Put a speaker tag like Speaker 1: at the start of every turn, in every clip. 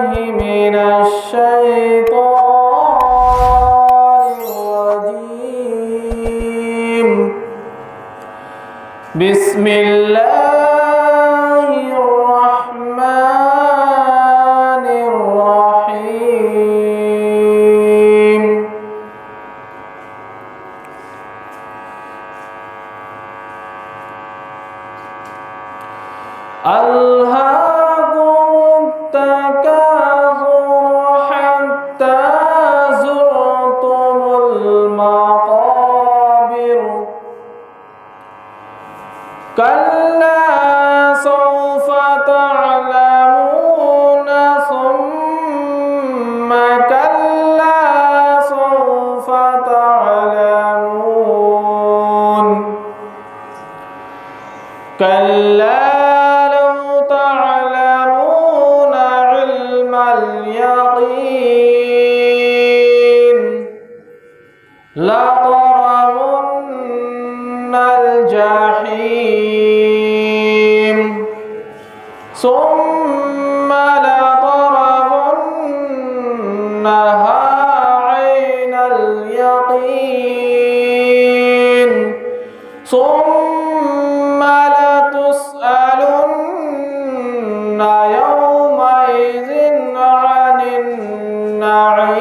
Speaker 1: من الشيطان الرجيم. بسم الله الرحمن الرحيم. ألهاكم التكاثر حتى زرتم المقابر. كلا سوف تعلمون ثم كلا سوف تعلمون. كلا لو تعلمون علم اليقين لترون الجحيم ثم لترونها عين اليقين ثم لتسألن يومئذ عن النعيم.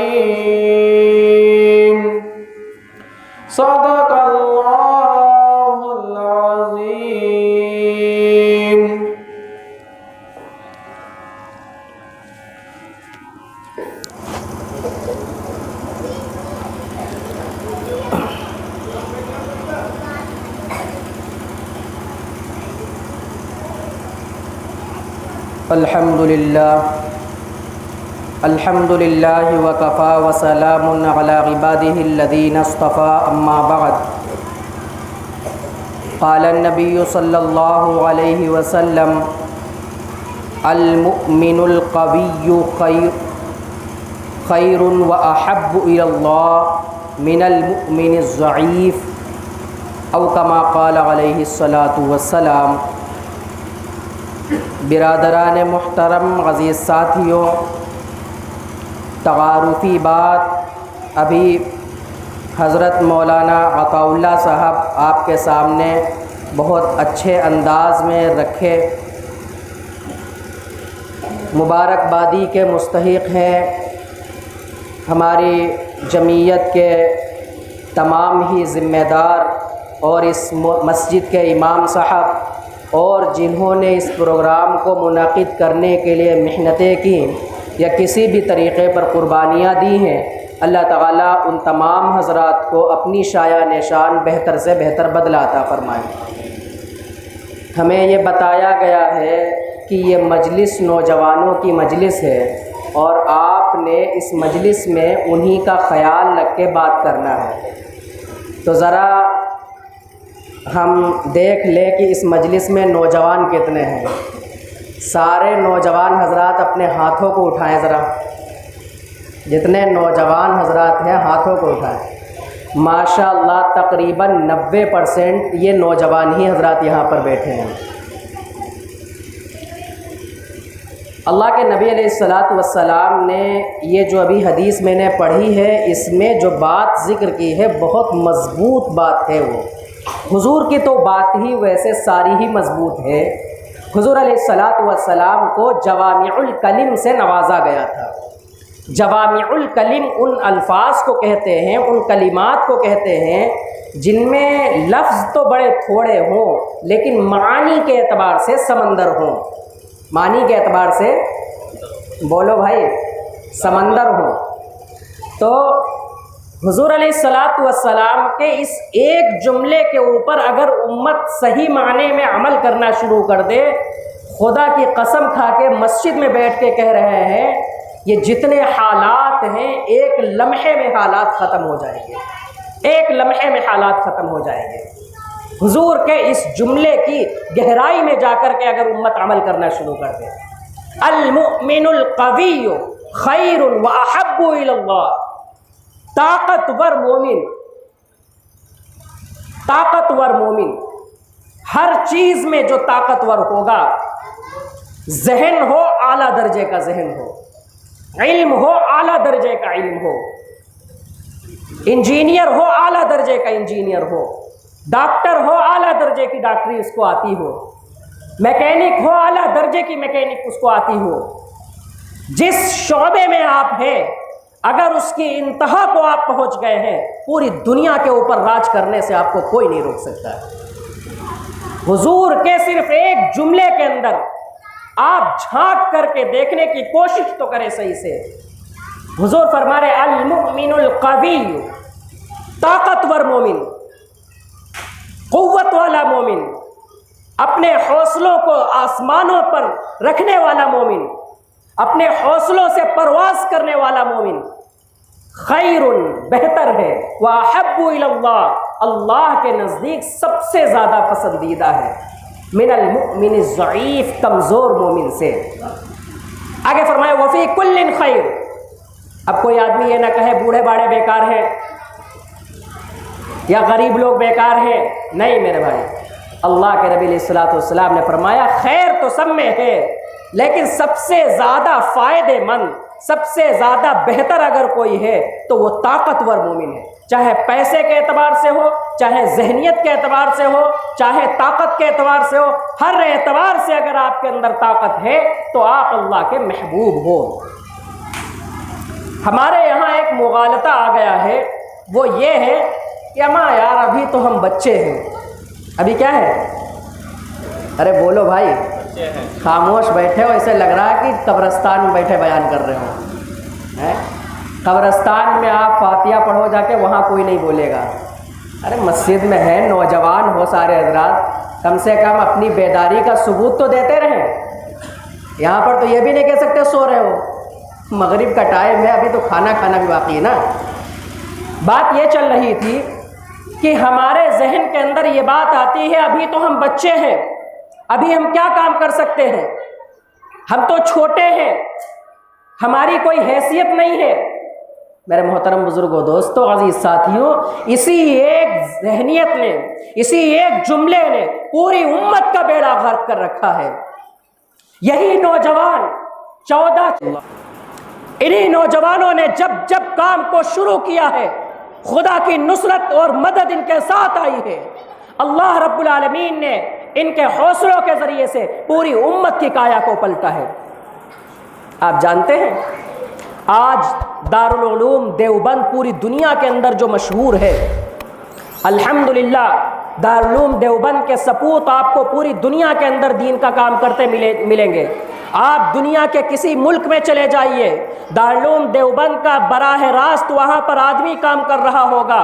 Speaker 1: صدق الله العظيم.
Speaker 2: الحمد لله وكفى وسلام على عباده الذين اصطفى أما بعد. قال النبي صلى الله عليه وسلم المؤمن القوي خير وأحب إلى الله من المؤمن الضعيف أو كما قال عليه الصلاة والسلام. برادران محترم، عزیز ساتھیوں، تعارفی بات ابھی حضرت مولانا عطاء اللہ صاحب آپ کے سامنے بہت اچھے انداز میں رکھے. مبارکبادی کے مستحق ہیں ہماری جمعیت کے تمام ہی ذمہ دار اور اس مسجد کے امام صاحب اور جنہوں نے اس پروگرام کو منعقد کرنے کے لیے محنتیں کی یا کسی بھی طریقے پر قربانیاں دی ہیں. اللہ تعالیٰ ان تمام حضرات کو اپنی شایع نشان بہتر سے بہتر بدلہ عطا فرمائے. ہمیں یہ بتایا گیا ہے کہ یہ مجلس نوجوانوں کی مجلس ہے اور آپ نے اس مجلس میں انہی کا خیال رکھ کے بات کرنا ہے. تو ذرا ہم دیکھ لیں کہ اس مجلس میں نوجوان کتنے ہیں. سارے نوجوان حضرات اپنے ہاتھوں کو اٹھائیں. ذرا جتنے نوجوان حضرات ہیں ہاتھوں کو اٹھائیں. ماشاء اللہ تقریباً 90% یہ نوجوان ہی حضرات یہاں پر بیٹھے ہیں. اللہ کے نبی علیہ الصلاۃ والسلام نے یہ جو ابھی حدیث میں نے پڑھی ہے اس میں جو بات ذکر کی ہے بہت مضبوط بات ہے. وہ حضور کی تو بات ہی ویسے ساری ہی مضبوط ہے. حضور علیہ الصلاۃ والسلام کو جوامع الکلم سے نوازا گیا تھا. جوامع الکلم ان الفاظ کو کہتے ہیں، ان کلمات کو کہتے ہیں جن میں لفظ تو بڑے تھوڑے ہوں لیکن معانی کے اعتبار سے سمندر ہوں. معنی کے اعتبار سے بولو بھائی سمندر ہوں. تو حضور علیہ الصلاۃ والسلام کے اس ایک جملے کے اوپر اگر امت صحیح معنی میں عمل کرنا شروع کر دے، خدا کی قسم کھا کے مسجد میں بیٹھ کے کہہ رہے ہیں یہ جتنے حالات ہیں ایک لمحے میں حالات ختم ہو جائیں گے. ایک لمحے میں حالات ختم ہو جائیں گے. حضور کے اس جملے کی گہرائی میں جا کر کے اگر امت عمل کرنا شروع کر دے. المؤمن القوی خیر واحب الی اللہ. طاقتور مومن ہر چیز میں جو طاقتور ہوگا، ذہن ہو اعلیٰ درجے کا ذہن ہو، علم ہو اعلیٰ درجے کا علم ہو، انجینئر ہو اعلیٰ درجے کا انجینئر ہو، ڈاکٹر ہو اعلیٰ درجے کی ڈاکٹری اس کو آتی ہو، میکینک ہو اعلیٰ درجے کی میکینک اس کو آتی ہو، جس شعبے میں آپ ہیں اگر اس کی انتہا کو آپ پہنچ گئے ہیں، پوری دنیا کے اوپر راج کرنے سے آپ کو کوئی نہیں روک سکتا ہے۔ حضور کے صرف ایک جملے کے اندر آپ جھانک کر کے دیکھنے کی کوشش تو کریں صحیح سے۔ حضور فرما رہے المؤمن القوی، طاقتور مومن، قوت والا مومن، اپنے حوصلوں کو آسمانوں پر رکھنے والا مومن، اپنے حوصلوں سے پرواز کرنے والا مومن، خیر بہتر ہے، وَأَحَبُّ إِلَى اللَّهِ اللہ کے نزدیک سب سے زیادہ پسندیدہ ہے، من المؤمن الضعیف کمزور مومن سے۔ آگے فرمایا وفی کل خیر۔ اب کوئی آدمی یہ نہ کہے بوڑھے باڑے بیکار ہیں یا غریب لوگ بیکار ہیں، نہیں میرے بھائی، اللہ کے نبی علیہ الصلوۃ والسلام نے فرمایا خیر تو سب میں ہے، لیکن سب سے زیادہ فائدے مند، سب سے زیادہ بہتر اگر کوئی ہے تو وہ طاقتور مومن ہے، چاہے پیسے کے اعتبار سے ہو، چاہے ذہنیت کے اعتبار سے ہو، چاہے طاقت کے اعتبار سے ہو، ہر اعتبار سے اگر آپ کے اندر طاقت ہے تو آپ اللہ کے محبوب ہو۔ ہمارے یہاں ایک مغالطہ آ گیا ہے، وہ یہ ہے کہ اماں یار ابھی تو ہم بچے ہیں، ابھی کیا ہے؟ ارے بولو بھائی، خاموش بیٹھے ہو، ایسے لگ رہا ہے کہ قبرستان میں بیٹھے بیان کر رہے ہو۔ قبرستان میں آپ فاتحہ پڑھو جا کے، وہاں کوئی نہیں بولے گا۔ ارے مسجد میں ہے، نوجوان ہو سارے حضرات، کم سے کم اپنی بیداری کا ثبوت تو دیتے رہیں۔ یہاں پر تو یہ بھی نہیں کہہ سکتے سو رہے ہو، مغرب کا ٹائم ہے، ابھی تو کھانا بھی باقی ہے نا۔ بات یہ چل رہی تھی کہ ہمارے ذہن کے اندر یہ بات آتی ہے ابھی تو ہم بچے ہیں، ابھی ہم کیا کام کر سکتے ہیں، ہم تو چھوٹے ہیں، ہماری کوئی حیثیت نہیں ہے۔ میرے محترم بزرگوں، دوستوں، عزیز ساتھیوں، اسی ایک ذہنیت نے، اسی ایک جملے نے پوری امت کا بیڑا غرق کر رکھا ہے۔ یہی نوجوان 14 انہی نوجوانوں نے جب کام کو شروع کیا ہے، خدا کی نصرت اور مدد ان کے ساتھ آئی ہے۔ اللہ رب العالمین نے ان کے حوصلوں کے ذریعے سے پوری امت کی کایا کو پلٹا ہے۔ آپ جانتے ہیں آج دارالعلوم دیوبند پوری دنیا کے اندر جو مشہور ہے، الحمدللہ دارالعلوم دیوبند کے سپوت آپ کو پوری دنیا کے اندر دین کا کام کرتے ملیں گے۔ آپ دنیا کے کسی ملک میں چلے جائیے، دارالعلوم دیوبند کا براہ راست وہاں پر آدمی کام کر رہا ہوگا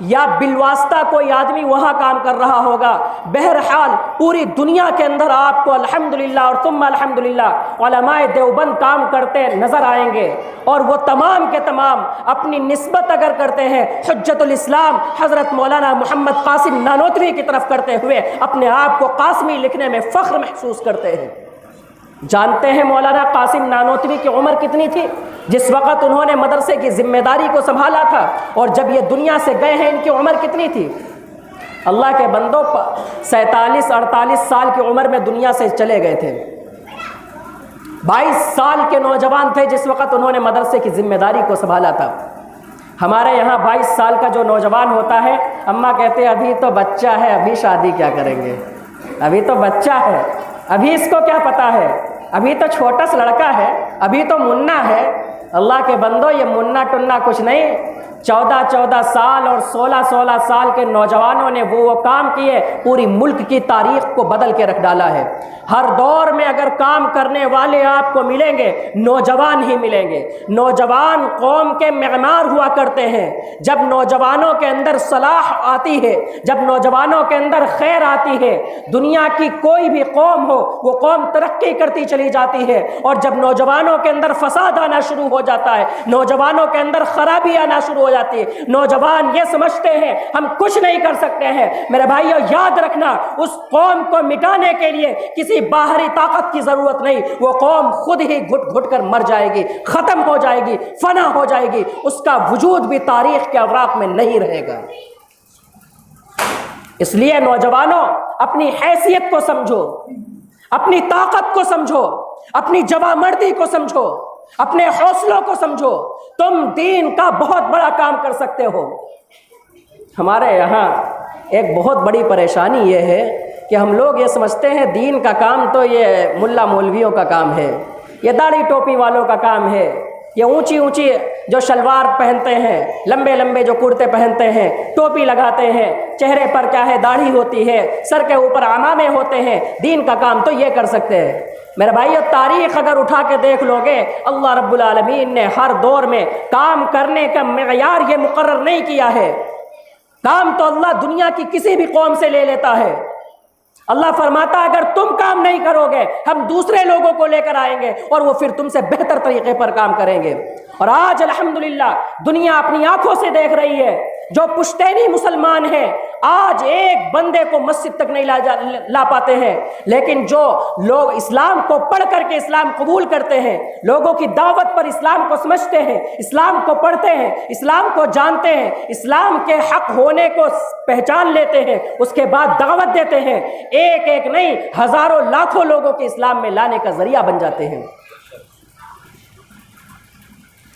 Speaker 2: یا بالواسطہ کوئی آدمی وہاں کام کر رہا ہوگا۔ بہرحال پوری دنیا کے اندر آپ کو الحمدللہ اور ثم الحمدللہ علماء دیوبند کام کرتے نظر آئیں گے، اور وہ تمام کے تمام اپنی نسبت اگر کرتے ہیں حجت الاسلام حضرت مولانا محمد قاسم نانوتوی کی طرف کرتے ہوئے اپنے آپ کو قاسمی لکھنے میں فخر محسوس کرتے ہیں۔ جانتے ہیں مولانا قاسم نانوتوی کی عمر کتنی تھی جس وقت انہوں نے مدرسے کی ذمہ داری کو سنبھالا تھا، اور جب یہ دنیا سے گئے ہیں ان کی عمر کتنی تھی؟ اللہ کے بندوں 47-48 سال کی عمر میں دنیا سے چلے گئے تھے۔ 22 سال کے نوجوان تھے جس وقت انہوں نے مدرسے کی ذمہ داری کو سنبھالا تھا۔ ہمارے یہاں 22 سال کا جو نوجوان ہوتا ہے، اماں کہتے ہیں ابھی تو بچہ ہے، ابھی شادی کیا کریں گے، ابھی تو بچہ ہے، ابھی اس کو کیا پتا ہے، ابھی تو چھوٹا سا لڑکا ہے، ابھی تو منا ہے۔ اللہ کے بندو، یہ منا ٹنا کچھ نہیں۔ 14 سال اور 16 سال کے نوجوانوں نے وہ کام کیے، پوری ملک کی تاریخ کو بدل کے رکھ ڈالا ہے۔ ہر دور میں اگر کام کرنے والے آپ کو ملیں گے، نوجوان ہی ملیں گے۔ نوجوان قوم کے معمار ہوا کرتے ہیں۔ جب نوجوانوں کے اندر صلاح آتی ہے، جب نوجوانوں کے اندر خیر آتی ہے، دنیا کی کوئی بھی قوم ہو وہ قوم ترقی کرتی چلی جاتی ہے۔ اور جب نوجوانوں کے اندر فساد آنا شروع ہو جاتا ہے، نوجوانوں کے اندر خرابی آنا شروع ہو جاتی ہے، نوجوان یہ سمجھتے ہیں ہم کچھ نہیں کر سکتے ہیں۔ میرے بھائیو یاد رکھنا، اس قوم کو مٹانے کے لیے کسی باہری طاقت کی ضرورت نہیں، وہ قوم خود ہی گھٹ گھٹ کر مر جائے گی، ختم ہو جائے گی، فنا ہو جائے گی، اس کا وجود بھی تاریخ کے اوراق میں نہیں رہے گا۔ اس لیے نوجوانوں اپنی حیثیت کو سمجھو، اپنی طاقت کو سمجھو، اپنی جوانمردی کو سمجھو۔ اپنے حوصلوں کو سمجھو، تم دین کا بہت بڑا کام کر سکتے ہو۔ ہمارے یہاں ایک بہت بڑی پریشانی یہ ہے کہ ہم لوگ یہ سمجھتے ہیں دین کا کام تو یہ ملا مولویوں کا کام ہے، یہ داڑھی ٹوپی والوں کا کام ہے، یہ اونچی اونچی جو شلوار پہنتے ہیں، لمبے لمبے جو کرتے پہنتے ہیں، ٹوپی لگاتے ہیں، چہرے پر کیا ہے داڑھی ہوتی ہے، سر کے اوپر عمامے ہوتے ہیں، دین کا کام تو یہ کر سکتے ہیں۔ میرے بھائیو، تاریخ اگر اٹھا کے دیکھ لو گے، اللہ رب العالمین نے ہر دور میں کام کرنے کا معیار یہ مقرر نہیں کیا ہے۔ کام تو اللہ دنیا کی کسی بھی قوم سے لے لیتا ہے۔ اللہ فرماتا ہے اگر تم کام نہیں کرو گے ہم دوسرے لوگوں کو لے کر آئیں گے اور وہ پھر تم سے بہتر طریقے پر کام کریں گے۔ اور آج الحمدللہ دنیا اپنی آنکھوں سے دیکھ رہی ہے، جو پشتینی مسلمان ہیں آج ایک بندے کو مسجد تک نہیں لا پاتے ہیں، لیکن جو لوگ اسلام کو پڑھ کر کے اسلام قبول کرتے ہیں، لوگوں کی دعوت پر اسلام کو سمجھتے ہیں، اسلام کو پڑھتے ہیں، اسلام کو جانتے ہیں، اسلام کے حق ہونے کو پہچان لیتے ہیں، اس کے بعد دعوت دیتے ہیں، ایک ایک نہیں ہزاروں لاکھوں لوگوں کے اسلام میں لانے کا ذریعہ بن جاتے ہیں۔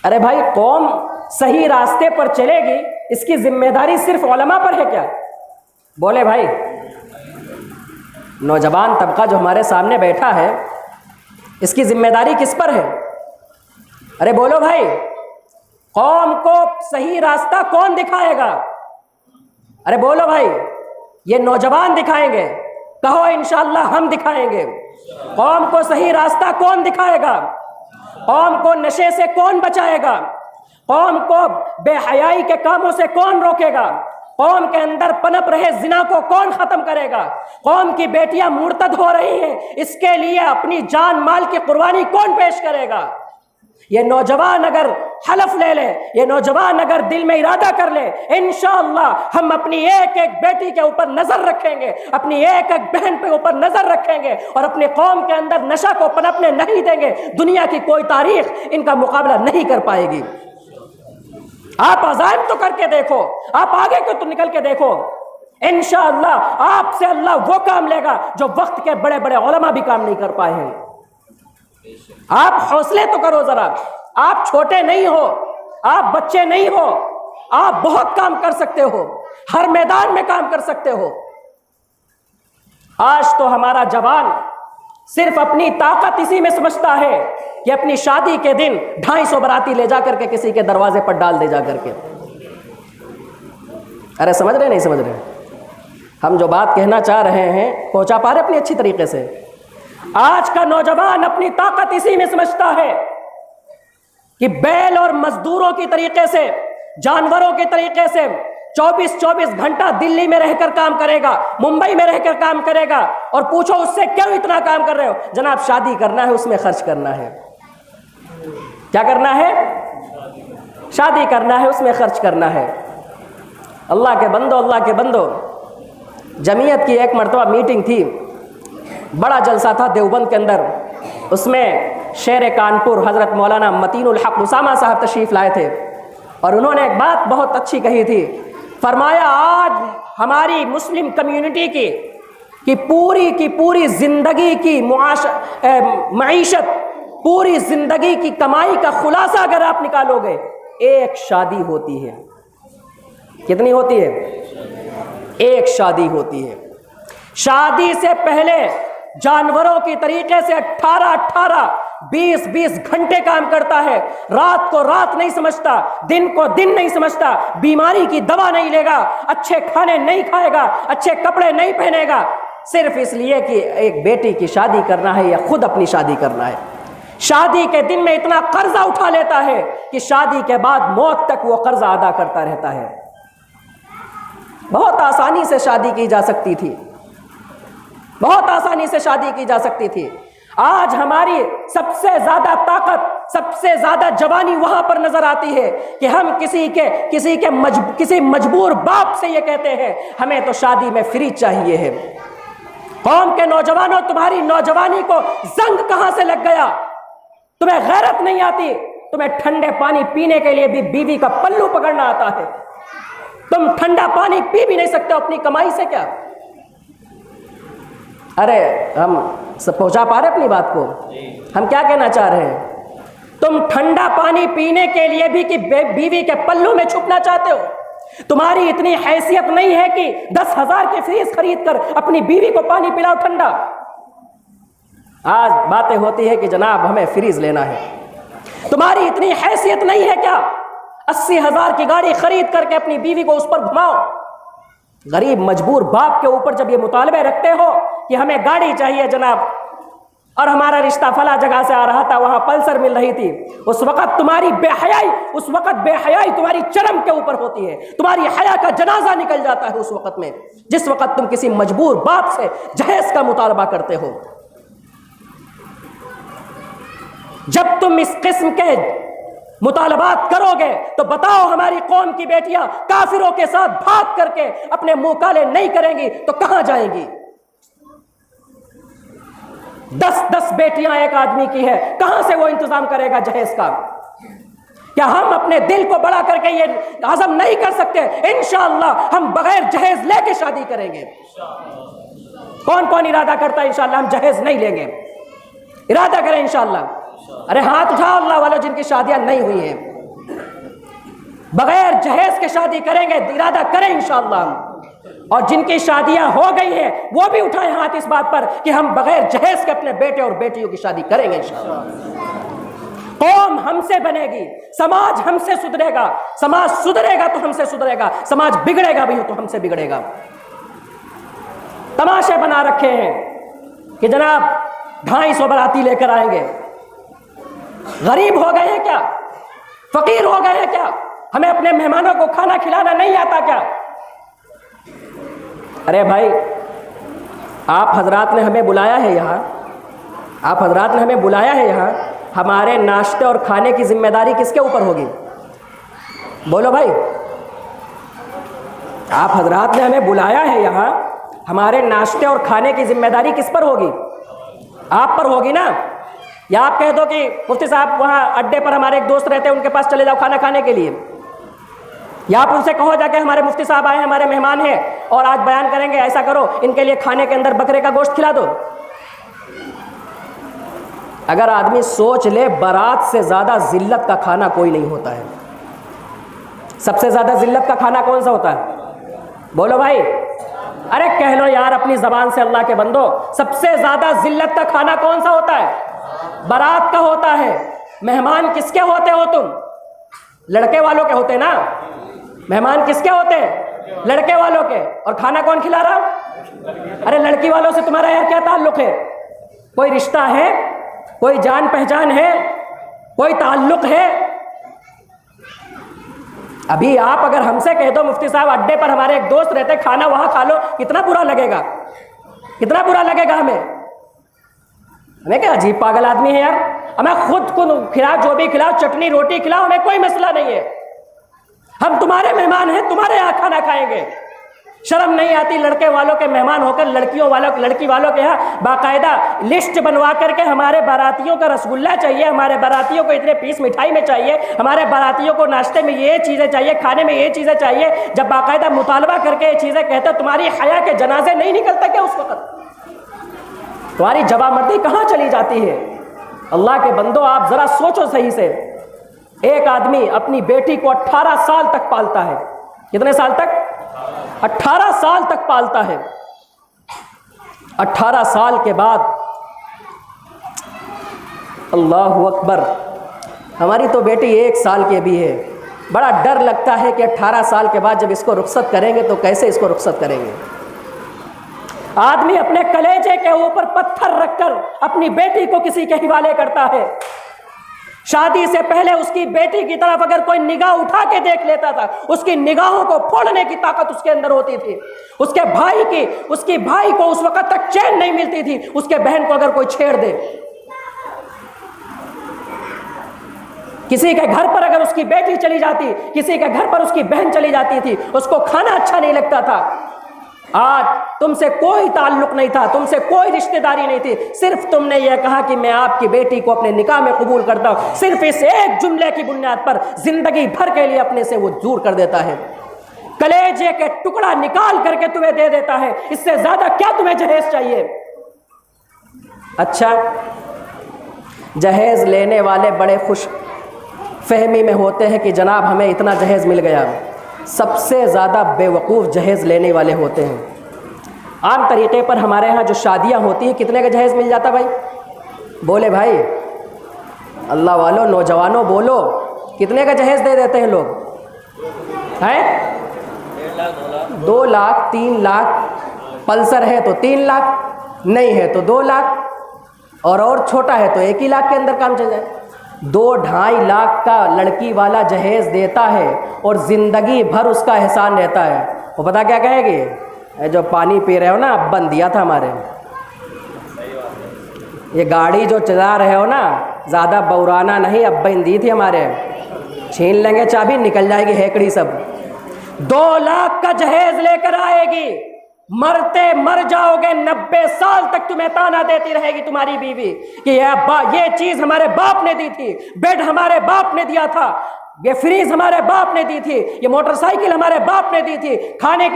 Speaker 2: ارے بھائی، قوم صحیح راستے پر چلے گی، اس کی ذمہ داری صرف علماء پر ہے کیا؟ بولے بھائی، نوجوان طبقہ جو ہمارے سامنے بیٹھا ہے اس کی ذمہ داری کس پر ہے؟ ارے بولو بھائی، قوم کو صحیح راستہ کون دکھائے گا؟ ارے بولو بھائی، یہ نوجوان دکھائیں گے؟ کہو انشاءاللہ ہم دکھائیں گے۔ قوم کو صحیح راستہ کون دکھائے گا؟ قوم کو نشے سے کون بچائے گا؟ قوم کو بے حیائی کے کاموں سے کون روکے گا؟ قوم کے اندر پنپ رہے زنا کو کون ختم کرے گا؟ قوم کی بیٹیاں مرتد ہو رہی ہیں، اس کے لیے اپنی جان مال کی قربانی کون پیش کرے گا؟ یہ نوجوان اگر حلف لے لے، یہ نوجوان اگر دل میں ارادہ کر لے، انشاءاللہ ہم اپنی ایک ایک بیٹی کے اوپر نظر رکھیں گے، اپنی ایک ایک بہن پہ اوپر نظر رکھیں گے اور اپنے قوم کے اندر نشہ کو پنپنے نہیں دیں گے۔ دنیا کی کوئی تاریخ ان کا مقابلہ نہیں کر پائے گی۔ آپ عزائم تو کر کے دیکھو، آپ آگے کو تو نکل کے دیکھو، انشاءاللہ آپ سے اللہ وہ کام لے گا جو وقت کے بڑے بڑے علماء بھی کام نہیں کر پائے ہیں۔ آپ حوصلے تو کرو ذرا، آپ چھوٹے نہیں ہو، آپ بچے نہیں ہو، آپ بہت کام کر سکتے ہو، ہر میدان میں کام کر سکتے ہو۔ آج تو ہمارا جوان صرف اپنی طاقت اسی میں سمجھتا ہے کہ اپنی شادی کے دن 250 باراتی لے جا کر کے کسی کے دروازے پر ڈال دے جا کر کے۔ ارے سمجھ رہے نہیں سمجھ رہے؟ ہم جو بات کہنا چاہ رہے ہیں پہنچا پا رہے اپنی اچھی طریقے سے؟ آج کا نوجوان اپنی طاقت اسی میں سمجھتا ہے کہ بیل اور مزدوروں کی طریقے سے، جانوروں کے طریقے سے 24 گھنٹہ دلی میں رہ کر کام کرے گا، ممبئی میں رہ کر کام کرے گا، اور پوچھو اس سے کیوں اتنا کام کر رہے ہو؟ جناب شادی کرنا ہے، اس میں خرچ کرنا ہے۔ کیا کرنا ہے؟ شادی کرنا ہے، اس میں خرچ کرنا ہے۔ اللہ کے بندو، اللہ کے بندو، جمعیت کی ایک مرتبہ میٹنگ تھی، بڑا جلسہ تھا دیوبند کے اندر، اس میں شیر کانپور حضرت مولانا متین الحق اسامہ صاحب تشریف لائے تھے، اور انہوں نے ایک بات بہت اچھی کہی تھی۔ فرمایا آج ہماری مسلم کمیونٹی کی پوری زندگی کی معیشت، پوری زندگی کی کمائی کا خلاصہ اگر آپ نکالو گے، ایک شادی ہوتی ہے۔ کتنی ہوتی ہے؟ ایک شادی ہوتی ہے۔ شادی سے پہلے جانوروں کی طریقے سے 18-20 گھنٹے کام کرتا ہے، رات کو رات نہیں سمجھتا، دن کو دن نہیں سمجھتا، بیماری کی دوا نہیں لے گا، اچھے کھانے نہیں کھائے گا، اچھے کپڑے نہیں پہنے گا، صرف اس لیے کہ ایک بیٹی کی شادی کرنا ہے یا خود اپنی شادی کرنا ہے۔ شادی کے دن میں اتنا قرضہ اٹھا لیتا ہے کہ شادی کے بعد موت تک وہ قرضہ ادا کرتا رہتا ہے۔ بہت آسانی سے شادی کی جا سکتی تھی، بہت آسانی سے شادی کی جا سکتی تھی۔ آج ہماری سب سے زیادہ طاقت، سب سے زیادہ جوانی وہاں پر نظر آتی ہے کہ ہم کسی مجبور باپ سے یہ کہتے ہیں ہمیں تو شادی میں فری چاہیے ہے۔ قوم کے نوجوانوں، تمہاری نوجوانی کو زنگ کہاں سے لگ گیا؟ تمہیں غیرت نہیں آتی؟ تمہیں ٹھنڈے پانی پینے کے لیے بھی بیوی کا پلو پکڑنا آتا ہے؟ تم ٹھنڈا پانی پی بھی نہیں سکتے اپنی کمائی سے کیا؟ ارے ہم سب پہنچا پا رہے اپنی بات کو؟ ہم کیا کہنا چاہ رہے ہیں؟ تم ٹھنڈا پانی پینے کے لیے بھی کہ بیوی کے پلوں میں چھپنا چاہتے ہو؟ تمہاری اتنی حیثیت نہیں ہے کہ 10,000 کی فریج خرید کر اپنی بیوی کو پانی پلاؤ ٹھنڈا؟ آج باتیں ہوتی ہے کہ جناب ہمیں فریج لینا ہے. تمہاری اتنی حیثیت نہیں ہے کیا 80,000 کی گاڑی خرید کر کے اپنی بیوی کو اس پر گھماؤ؟ غریب مجبور باپ کے اوپر جب یہ مطالبے رکھتے ہو کہ ہمیں گاڑی چاہیے جناب، اور ہمارا رشتہ فلاں جگہ سے آ رہا تھا، وہاں پلسر مل رہی تھی، اس وقت تمہاری بے حیائی تمہاری چرم کے اوپر ہوتی ہے، تمہاری حیا کا جنازہ نکل جاتا ہے اس وقت میں جس وقت تم کسی مجبور باپ سے جہیز کا مطالبہ کرتے ہو. جب تم اس قسم کے مطالبات کرو گے تو بتاؤ ہماری قوم کی بیٹیاں کافروں کے ساتھ بھاگ کر کے اپنے منہ کالے نہیں کریں گی تو کہاں جائیں گی؟ 10 بیٹیاں ایک آدمی کی ہے، کہاں سے وہ انتظام کرے گا جہیز کا؟ کیا ہم اپنے دل کو بڑا کر کے یہ عزم نہیں کر سکتے انشاءاللہ ہم بغیر جہیز لے کے شادی کریں گے؟ کون ارادہ کرتا ہے انشاءاللہ ہم جہیز نہیں لیں گے؟ ارادہ کریں انشاءاللہ. ارے ہاتھ اٹھاؤ اللہ والوں جن کی شادیاں نہیں ہوئی ہیں، بغیر جہیز کے شادی کریں گے، ارادہ کریں انشاءاللہ. اور جن کی شادیاں ہو گئی ہیں وہ بھی اٹھائیں ہاتھ اس بات پر کہ ہم بغیر جہیز کے اپنے بیٹے اور بیٹیوں کی شادی کریں گے انشاءاللہ. قوم ہم سے بنے گی، سماج ہم سے سدھرے گا، سماج سدھرے گا تو ہم سے سدھرے گا، سماج بگڑے گا بھی تو ہم سے بگڑے گا. تماشے بنا رکھے ہیں کہ جناب 250 باراتی لے کر آئیں گے. غریب ہو گئے ہیں کیا؟ فقیر ہو گئے ہیں کیا؟ ہمیں اپنے مہمانوں کو کھانا کھلانا نہیں آتا کیا؟ ارے بھائی آپ حضرات نے ہمیں بلایا ہے یہاں، ہمارے ناشتے اور کھانے کی ذمہ داری کس کے اوپر ہوگی؟ بولو بھائی. آپ حضرات نے ہمیں بلایا ہے یہاں، ہمارے ناشتے اور کھانے کی ذمہ داری کس پر ہوگی؟ آپ پر ہوگی نا. یا آپ کہہ دو کہ مفتی صاحب وہاں اڈے پر ہمارے ایک دوست رہتے ہیں ان کے پاس چلے جاؤ کھانا کھانے کے لیے، یا آپ ان سے کہو جا کے ہمارے مفتی صاحب آئے ہیں، ہمارے مہمان ہیں اور آج بیان کریں گے، ایسا کرو ان کے لیے کھانے کے اندر بکرے کا گوشت کھلا دو. اگر آدمی سوچ لے بارات سے زیادہ ذلت کا کھانا کوئی نہیں ہوتا ہے. سب سے زیادہ ذلت کا کھانا کون سا ہوتا ہے؟ بولو بھائی. ارے کہہ لو یار اپنی زبان سے اللہ کے بندو، سب سے زیادہ ذلت کا کھانا کون سا ہوتا ہے؟ بارات کا ہوتا ہے. مہمان کس کے ہوتے ہو تم؟ لڑکے والوں کے ہوتے نا. مہمان کس کے ہوتے ہیں؟ لڑکے والوں کے. اور کھانا کون کھلا رہا؟ ارے لڑکی والوں سے تمہارا یار کیا تعلق ہے؟ کوئی رشتہ ہے؟ کوئی جان پہچان ہے؟ کوئی تعلق ہے؟ ابھی آپ اگر ہم سے کہہ دو مفتی صاحب اڈے پر ہمارے ایک دوست رہتے کھانا وہاں کھا لو، کتنا برا لگے گا؟ کتنا برا لگے گا ہمیں کیا عجیب پاگل آدمی ہے یار. ہمیں خود کو کھلاؤ، جو بھی کھلاؤ، چٹنی روٹی کھلاؤ، ہمیں کوئی مسئلہ نہیں ہے. ہم تمہارے مہمان ہیں، تمہارے یہاں کھانا کھائیں گے. شرم نہیں آتی لڑکے والوں کے مہمان ہو کر لڑکی والوں کے یہاں باقاعدہ لسٹ بنوا کر کے ہمارے باراتیوں کا رسگلہ چاہیے، ہمارے باراتیوں کو اتنے پیس مٹھائی میں چاہیے، ہمارے باراتیوں کو ناشتے میں یہ چیزیں چاہیے، کھانے میں یہ چیزیں چاہیے. جب باقاعدہ مطالبہ کر کے یہ چیزیں کہتے ہو، تمہاری حیا کے جنازے نہیں نکلتے کیا اس وقت؟ تمہاری جوامردی کہاں چلی جاتی ہے؟ اللہ کے بندو آپ ذرا سوچو صحیح سے. ایک آدمی اپنی بیٹی کو 18 سال تک پالتا ہے. کتنے سال تک؟ 18 سال تک پالتا ہے. 18 سال کے بعد اللہ اکبر، ہماری تو بیٹی 1 سال کی بھی ہے. بڑا ڈر لگتا ہے کہ 18 سال کے بعد جب اس کو رخصت کریں گے تو کیسے اس کو رخصت کریں گے. آدمی اپنے کلیجے کے اوپر پتھر رکھ کر اپنی بیٹی کو کسی کے حوالے کرتا ہے. شادی سے پہلے اس کی بیٹی کی طرف اگر کوئی نگاہ اٹھا کے دیکھ لیتا تھا، اس کی نگاہوں کو پھوڑنے کی طاقت اس کے اندر ہوتی تھی. اس کے بھائی کو اس وقت تک چین نہیں ملتی تھی. اس کے بہن کو اگر کوئی چھیڑ دے، کسی کے گھر پر اگر اس کی بیٹی چلی جاتی، کسی کے گھر پر اس کی بہن چلی جاتی تھی، اس کو کھانا اچھا نہیں لگتا تھا. آج تم سے کوئی تعلق نہیں تھا، تم سے کوئی رشتہ داری نہیں تھی، صرف تم نے یہ کہا کہ میں آپ کی بیٹی کو اپنے نکاح میں قبول کرتا ہوں. صرف اس ایک جملے کی بنیاد پر زندگی بھر کے لیے اپنے سے وہ دور کر دیتا ہے. کلیجے کے ٹکڑا نکال کر کے تمہیں دے دیتا ہے. اس سے زیادہ کیا تمہیں جہیز چاہیے؟ اچھا جہیز لینے والے بڑے خوش فہمی میں ہوتے ہیں کہ جناب ہمیں اتنا جہیز مل گیا. سب سے زیادہ بے وقوف جہیز لینے والے ہوتے ہیں. عام طریقے پر ہمارے ہاں جو شادیاں ہوتی ہیں کتنے کا جہیز مل جاتا بھائی؟ بولے بھائی، اللہ والو نوجوانوں بولو، کتنے کا جہیز دے دیتے ہیں لوگ؟ ہیں 2 لاکھ 3 لاکھ، پلسر ہے تو 3 لاکھ، نہیں ہے تو 2 لاکھ، اور چھوٹا ہے تو 1 ہی لاکھ کے اندر کام چل جائے. 2-2.5 لاکھ کا لڑکی والا جہیز دیتا ہے اور زندگی بھر اس کا احسان رہتا ہے. وہ پتہ کیا کہے گی؟ اے جو پانی پی رہے ہو نا ابن دیا تھا ہمارے. یہ گاڑی جو چلا رہے ہو نا زیادہ بورانا نہیں، ابن دی تھی ہمارے. چھین لیں گے چابی، نکل جائے گی ہیکڑی سب. 2 لاکھ کا جہیز لے کر آئے گی، مرتے مر جاؤ گے، 90 سال تک تمہیں تانا دیتی رہے گی تمہاری بیوی کہ یہ چیز ہمارے باپ نے دی تھی، بیڈ ہمارے باپ نے دیا تھا، یہ فریز ہمارے باپ نے دی تھی، یہ موٹر سائیکل ہمارے باپ نے دی تھی، کھانے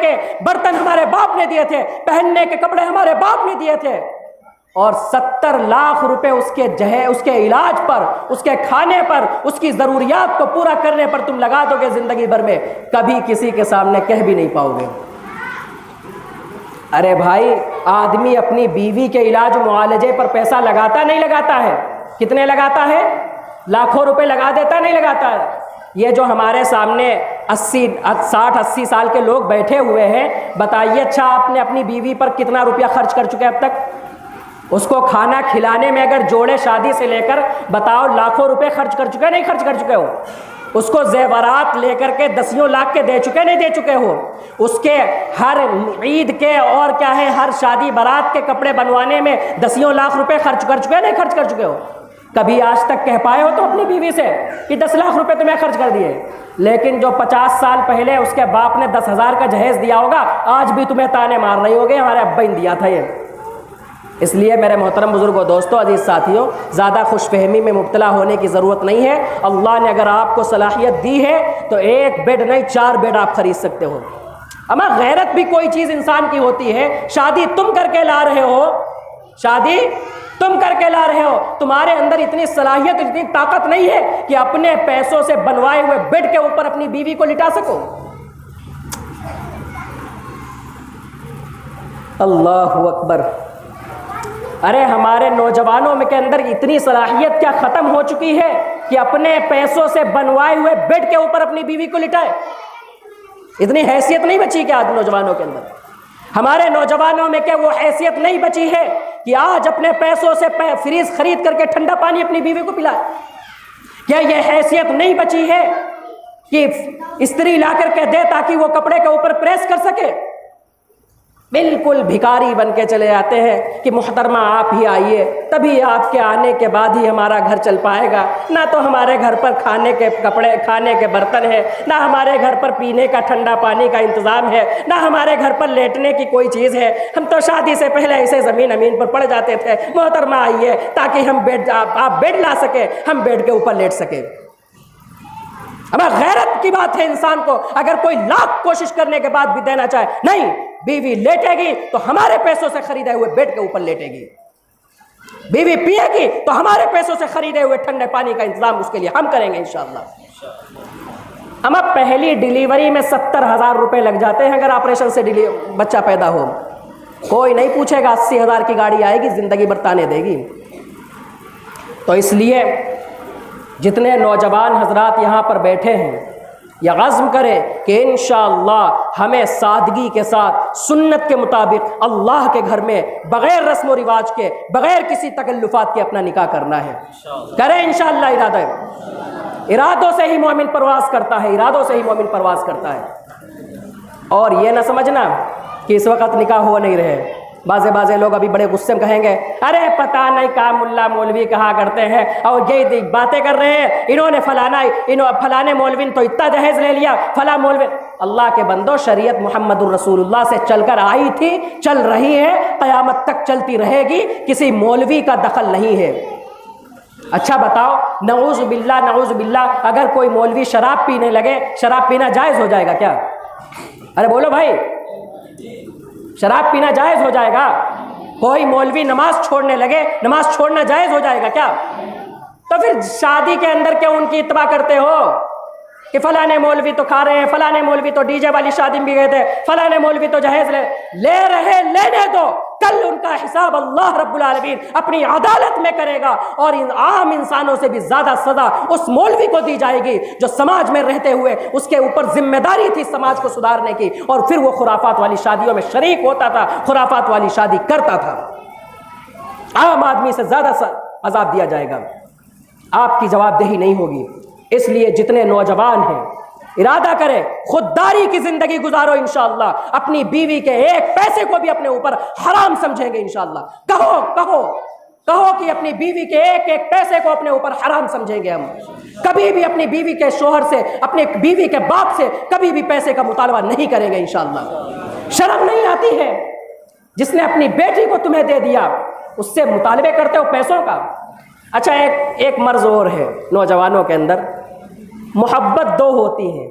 Speaker 2: کے برتن ہمارے باپ نے دیے تھے، پہننے کے کپڑے ہمارے باپ نے دیے تھے. اور 70 لاکھ روپے اس کے علاج پر، اس کے کھانے پر، اس کی ضروریات کو پورا کرنے پر تم لگا دو گے زندگی بھر میں، کبھی کسی کے سامنے کہہ بھی نہیں پاؤ گے. ارے بھائی، آدمی اپنی بیوی کے علاج و معالجے پر پیسہ لگاتا نہیں لگاتا ہے؟ کتنے لگاتا ہے؟ لاکھوں روپے لگا دیتا نہیں لگاتا ہے؟ یہ جو ہمارے سامنے 60-80 سال کے لوگ بیٹھے ہوئے ہیں، بتائیے اچھا آپ نے اپنی بیوی پر کتنا روپیہ خرچ کر چکے اب تک؟ اس کو کھانا کھلانے میں اگر جوڑے شادی سے لے کر بتاؤ لاکھوں روپے خرچ کر چکے نہیں خرچ کر چکے ہو؟ اس کو زیورات لے کر کے 10 لاکھ کے دے چکے نہیں دے چکے ہو؟ اس کے ہر عید کے اور کیا ہے ہر شادی برات کے کپڑے بنوانے میں 10 لاکھ روپے خرچ کر چکے نہیں خرچ کر چکے ہو؟ کبھی آج تک کہہ پائے ہو تو اپنی بیوی سے کہ 10 لاکھ روپے تمہیں خرچ کر دیے؟ لیکن جو 50 سال پہلے اس کے باپ نے 10,000 کا جہیز دیا ہوگا، آج بھی تمہیں تانے مار رہی ہوگی ہمارے ابا نے دیا تھا یہ. اس لیے میرے محترم بزرگوں، دوستوں، عزیز ساتھیوں، زیادہ خوش فہمی میں مبتلا ہونے کی ضرورت نہیں ہے. اللہ نے اگر آپ کو صلاحیت دی ہے تو 1 بیڈ نہیں 4 بیڈ آپ خرید سکتے ہو. اما غیرت بھی کوئی چیز انسان کی ہوتی ہے. شادی تم کر کے لا رہے ہو، شادی تم کر کے لا رہے ہو، تمہارے اندر اتنی صلاحیت، اتنی طاقت نہیں ہے کہ اپنے پیسوں سے بنوائے ہوئے بیڈ کے اوپر اپنی بیوی کو لٹا سکو. اللہ اکبر. ارے ہمارے نوجوانوں میں کے اندر اتنی صلاحیت کیا ختم ہو چکی ہے کہ اپنے پیسوں سے بنوائے ہوئے بیڈ کے اوپر اپنی بیوی کو لٹائے؟ اتنی حیثیت نہیں بچی کیا آج نوجوانوں کے اندر؟ ہمارے نوجوانوں میں کیا وہ حیثیت نہیں بچی ہے کہ آج اپنے پیسوں سے فریز خرید کر کے ٹھنڈا پانی اپنی بیوی کو پلائے؟ کیا یہ حیثیت نہیں بچی ہے کہ استری لا کر کے دے تاکہ وہ کپڑے کے اوپر پریس کر سکے؟ بالکل بھکاری بن کے چلے جاتے ہیں کہ محترمہ آپ ہی آئیے، تبھی آپ کے آنے کے بعد ہی ہمارا گھر چل پائے گا. نہ تو ہمارے گھر پر کھانے کے کپڑے، کھانے کے برتن ہے، نہ ہمارے گھر پر پینے کا ٹھنڈا پانی کا انتظام ہے، نہ ہمارے گھر پر لیٹنے کی کوئی چیز ہے. ہم تو شادی سے پہلے ایسے زمین امین پر پڑ جاتے تھے، محترمہ آئیے تاکہ ہم آپ بیڈ لا سکیں، ہم بیڈ کے اوپر لیٹ سکیں. ہمیں غیرت کی بات ہے انسان کو اگر کوئی لاکھ کوشش کرنے کے بعد بھی دینا چاہے، نہیں، بیوی لیٹے گی تو ہمارے پیسوں سے خریدے ہوئے بیڈ کے اوپر لیٹے گی. بیوی پیے گی تو ہمارے پیسوں سے خریدے ہوئے ٹھنڈے پانی کا انتظام اس کے لیے ہم کریں گے انشاءاللہ. ہم اب پہلی ڈیلیوری میں 70,000 روپے لگ جاتے ہیں اگر آپریشن سے بچہ پیدا ہو. کوئی نہیں پوچھے گا، 80,000 کی گاڑی آئے گی، زندگی بھر تانے دے گی. تو اس لیے جتنے نوجوان حضرات یہاں پر بیٹھے ہیں یہ عزم کرے کہ انشاءاللہ ہمیں سادگی کے ساتھ سنت کے مطابق اللہ کے گھر میں بغیر رسم و رواج کے، بغیر کسی تکلفات کے اپنا نکاح کرنا ہے. کریں انشاءاللہ. ارادوں سے ہی مومن پرواز کرتا ہے، ارادوں سے ہی مومن پرواز کرتا ہے. اور یہ نہ سمجھنا کہ اس وقت نکاح ہو نہیں رہے. بازے لوگ ابھی بڑے غصے میں کہیں گے ارے پتہ نہیں کہاں ملا مولوی کہا کرتے ہیں اور یہ باتیں کر رہے ہیں، انہوں نے فلانے مولوی نے تو اتنا جہیز لے لیا، فلاں مولوی. اللہ کے بندو، شریعت محمد الرسول اللہ سے چل کر آئی تھی، چل رہی ہے، قیامت تک چلتی رہے گی، کسی مولوی کا دخل نہیں ہے. اچھا بتاؤ، نعوذ باللہ اگر کوئی مولوی شراب پینے لگے، شراب پینا جائز ہو جائے گا کیا؟ ارے بولو بھائی، شراب پینا جائز ہو جائے گا؟
Speaker 3: کوئی مولوی نماز چھوڑنے لگے، نماز چھوڑنا جائز ہو جائے گا کیا؟ تو پھر شادی کے اندر کیوں ان کی اتباع کرتے ہو کہ فلاں مولوی تو کھا رہے ہیں، فلاں مولوی تو ڈی جے والی شادی میں بھی گئے تھے، فلاں مولوی تو جہیز لے رہے، لینے دو، کل ان کا حساب اللہ رب العالمین اپنی عدالت میں کرے گا، اور ان عام انسانوں سے بھی زیادہ سزا اس مولوی کو دی جائے گی جو سماج میں رہتے ہوئے اس کے اوپر ذمہ داری تھی سماج کو سدھارنے کی، اور پھر وہ خرافات والی شادیوں میں شریک ہوتا تھا، خرافات والی شادی کرتا تھا۔ عام آدمی سے زیادہ عذاب دیا جائے گا، آپ کی جواب دہی نہیں ہوگی۔ اس لیے جتنے نوجوان ہیں ارادہ کریں خودداری کی زندگی گزارو انشاءاللہ، اپنی بیوی کے ایک پیسے کو بھی اپنے اوپر حرام سمجھیں گے انشاءاللہ۔ کہو کہ اپنی بیوی کے ایک ایک پیسے کو اپنے اوپر حرام سمجھیں گے ہم، کبھی بھی اپنی بیوی کے شوہر سے، اپنے بیوی کے باپ سے کبھی بھی پیسے کا مطالبہ نہیں کریں گے انشاءاللہ۔ شرم نہیں آتی ہے؟ جس نے اپنی بیٹی کو تمہیں دے دیا اس سے مطالبے کرتے ہو پیسوں کا؟ اچھا ایک مرض اور ہے نوجوانوں کے اندر، محبت دو ہوتی ہے۔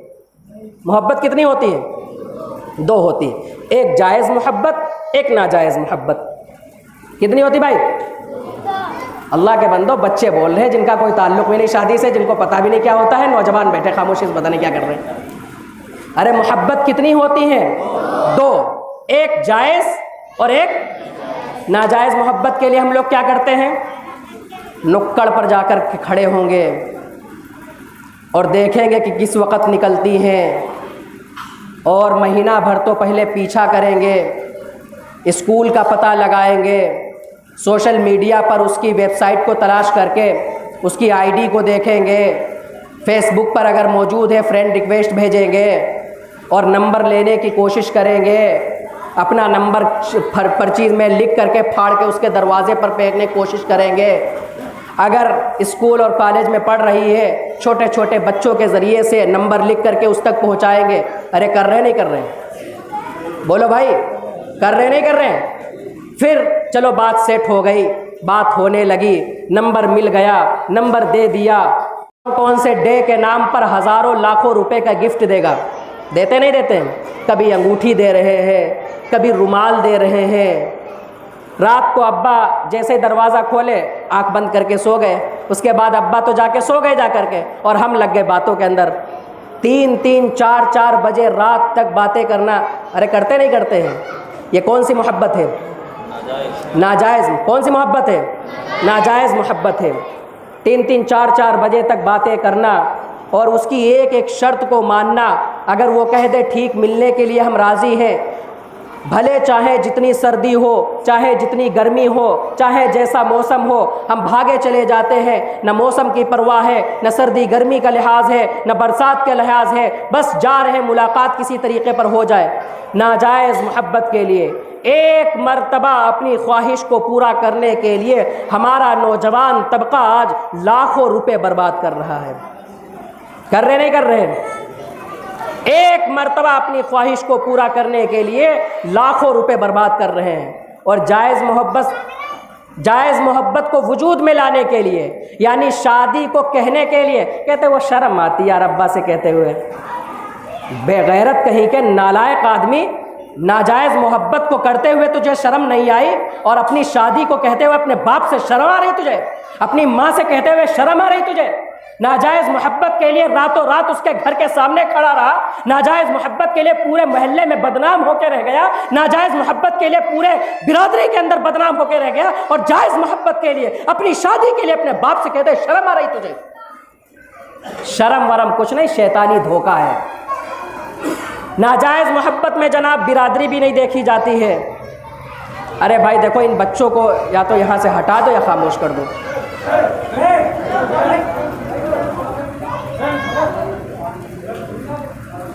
Speaker 3: محبت کتنی ہوتی ہے؟ دو ہوتی ہے، ایک جائز محبت، ایک ناجائز محبت۔ کتنی ہوتی بھائی؟ اللہ کے بندو، بچے بول رہے ہیں جن کا کوئی تعلق بھی نہیں شادی سے، جن کو پتہ بھی نہیں کیا ہوتا ہے، نوجوان بیٹھے خاموشی سے پتہ نہیں کیا کر رہے ہیں۔ ارے محبت کتنی ہوتی ہے؟ دو، ایک جائز اور ایک ناجائز۔ محبت کے لیے ہم لوگ کیا کرتے ہیں؟ نکڑ پر جا کر کھڑے ہوں گے اور دیکھیں گے کہ کس وقت نکلتی ہیں، اور مہینہ بھر تو پہلے پیچھا کریں گے، اسکول کا پتہ لگائیں گے، سوشل میڈیا پر اس کی ویب سائٹ کو تلاش کر کے اس کی آئی ڈی کو دیکھیں گے، فیس بک پر اگر موجود ہے فرینڈ ریکویسٹ بھیجیں گے اور نمبر لینے کی کوشش کریں گے، اپنا نمبر پرچیز میں لکھ کر کے پھاڑ کے اس کے دروازے پر پھینکنے کی کوشش کریں گے۔ اگر اسکول اور کالج میں پڑھ رہی ہے، چھوٹے چھوٹے بچوں کے ذریعے سے نمبر لکھ کر کے اس تک پہنچائیں گے۔ ارے کر رہے نہیں کر رہے؟ بولو بھائی، کر رہے نہیں کر رہے؟ پھر چلو بات سیٹ ہو گئی، بات ہونے لگی، نمبر مل گیا، نمبر دے دیا، کون سے ڈے کے نام پر ہزاروں لاکھوں روپے کا گفٹ دے گا؟ دیتے نہیں دیتے؟ کبھی انگوٹھی دے رہے ہیں، کبھی رومال دے رہے ہیں۔ رات کو ابا جیسے دروازہ کھولے آنکھ بند کر کے سو گئے، اس کے بعد ابا تو جا کے سو گئے جا کر کے، اور ہم لگ گئے باتوں کے اندر، 3-4 بجے رات تک باتیں کرنا۔ ارے کرتے نہیں کرتے ہیں؟ یہ کون سی محبت ہے؟ ناجائز۔ کون سی محبت ہے؟ ناجائز محبت ہے۔ 3-4 بجے تک باتیں کرنا، اور اس کی ایک ایک شرط کو ماننا۔ اگر وہ کہہ دے ٹھیک ملنے کے لیے ہم راضی ہیں، بھلے چاہے جتنی سردی ہو، چاہے جتنی گرمی ہو، چاہے جیسا موسم ہو، ہم بھاگے چلے جاتے ہیں، نہ موسم کی پرواہ ہے، نہ سردی گرمی کا لحاظ ہے، نہ برسات کا لحاظ ہے، بس جا رہے ملاقات کسی طریقے پر ہو جائے۔ ناجائز محبت کے لیے ایک مرتبہ اپنی خواہش کو پورا کرنے کے لیے ہمارا نوجوان طبقہ آج لاکھوں روپے برباد کر رہا ہے۔ کر رہے نہیں کر رہے؟ ایک مرتبہ اپنی خواہش کو پورا کرنے کے لیے لاکھوں روپے برباد کر رہے ہیں۔ اور جائز محبت کو وجود میں لانے کے لیے، یعنی شادی کو کہنے کے لیے، کہتے وہ شرم آتی یار ابا سے کہتے ہوئے، بے غیرت کہیں کے نالائق آدمی، ناجائز محبت کو کرتے ہوئے تجھے شرم نہیں آئی، اور اپنی شادی کو کہتے ہوئے اپنے باپ سے شرم آ رہی تجھے، اپنی ماں سے کہتے ہوئے شرم آ رہی تجھے۔ ناجائز محبت کے لیے راتوں رات اس کے گھر کے سامنے کھڑا رہا، ناجائز محبت کے لیے پورے محلے میں بدنام ہو کے رہ گیا، ناجائز محبت کے لیے پورے برادری کے اندر بدنام ہو کے رہ گیا، اور جائز محبت کے لیے اپنی شادی کے لیے اپنے باپ سے کہتے شرم آ رہی تجھے۔ شرم ورم کچھ نہیں، شیطانی دھوکہ ہے۔ ناجائز محبت میں جناب برادری بھی نہیں دیکھی جاتی ہے۔ ارے بھائی دیکھو، ان بچوں کو یا تو یہاں سے ہٹا دو یا خاموش کر دو۔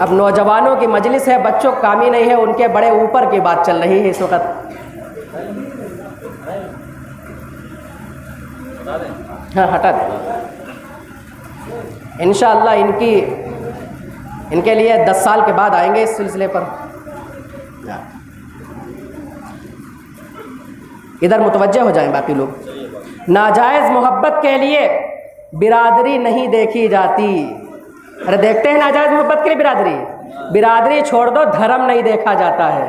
Speaker 3: اب نوجوانوں کی مجلس ہے، بچوں کام ہی نہیں ہے، ان کے بڑے اوپر کی بات چل رہی ہے اس وقت۔ ہاں ہٹا دیں انشاءاللہ۔ ان کے لیے 10 سال کے بعد آئیں گے اس سلسلے پر۔ ادھر متوجہ ہو جائیں باقی لوگ۔ ناجائز محبت کے لیے برادری نہیں دیکھی جاتی۔ ارے دیکھتے ہیں ناجائز محبت کے لیے برادری چھوڑ دو، دھرم نہیں دیکھا جاتا ہے۔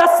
Speaker 3: 10